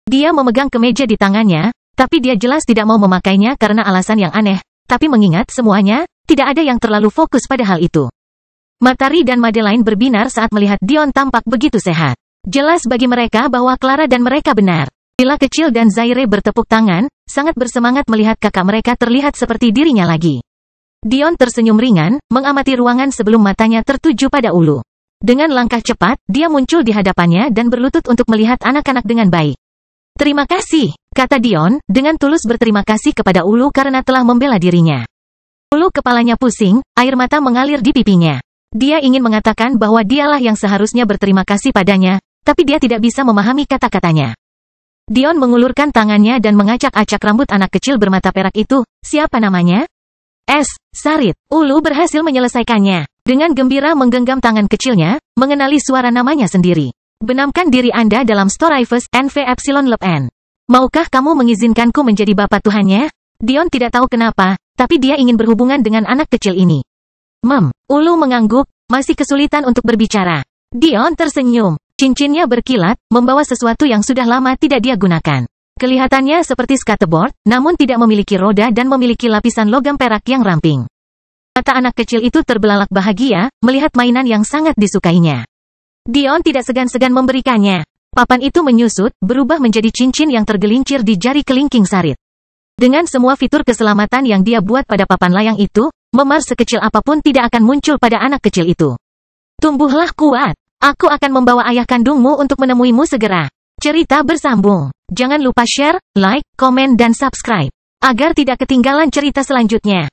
Dia memegang kemeja di tangannya, tapi dia jelas tidak mau memakainya karena alasan yang aneh, tapi mengingat semuanya, tidak ada yang terlalu fokus pada hal itu. Matahari dan Madeline berbinar saat melihat Dion tampak begitu sehat. Jelas bagi mereka bahwa Clara dan mereka benar. Lila kecil dan Zaire bertepuk tangan, sangat bersemangat melihat kakak mereka terlihat seperti dirinya lagi. Dion tersenyum ringan, mengamati ruangan sebelum matanya tertuju pada Ulu. Dengan langkah cepat, dia muncul di hadapannya dan berlutut untuk melihat anak-anak dengan baik. Terima kasih, kata Dion, dengan tulus berterima kasih kepada Ulu karena telah membela dirinya. Ulu kepalanya pusing, air mata mengalir di pipinya. Dia ingin mengatakan bahwa dialah yang seharusnya berterima kasih padanya, tapi dia tidak bisa memahami kata-katanya. Dion mengulurkan tangannya dan mengacak-acak rambut anak kecil bermata perak itu. Siapa namanya? Sarit. Ulu berhasil menyelesaikannya. Dengan gembira menggenggam tangan kecilnya, mengenali suara namanya sendiri. Benamkan diri Anda dalam Storifus NV Epsilon Lep N. Maukah kamu mengizinkanku menjadi bapak Tuhannya? Dion tidak tahu kenapa, tapi dia ingin berhubungan dengan anak kecil ini. Ulu mengangguk, masih kesulitan untuk berbicara. Dion tersenyum. Cincinnya berkilat, membawa sesuatu yang sudah lama tidak dia gunakan. Kelihatannya seperti skateboard, namun tidak memiliki roda dan memiliki lapisan logam perak yang ramping. Mata anak kecil itu terbelalak bahagia, melihat mainan yang sangat disukainya. Dion tidak segan-segan memberikannya. Papan itu menyusut, berubah menjadi cincin yang tergelincir di jari kelingking Sarit. Dengan semua fitur keselamatan yang dia buat pada papan layang itu, memar sekecil apapun tidak akan muncul pada anak kecil itu. Tumbuhlah kuat. Aku akan membawa ayah kandungmu untuk menemuimu segera. Cerita bersambung. Jangan lupa share, like, komen dan subscribe. Agar tidak ketinggalan cerita selanjutnya.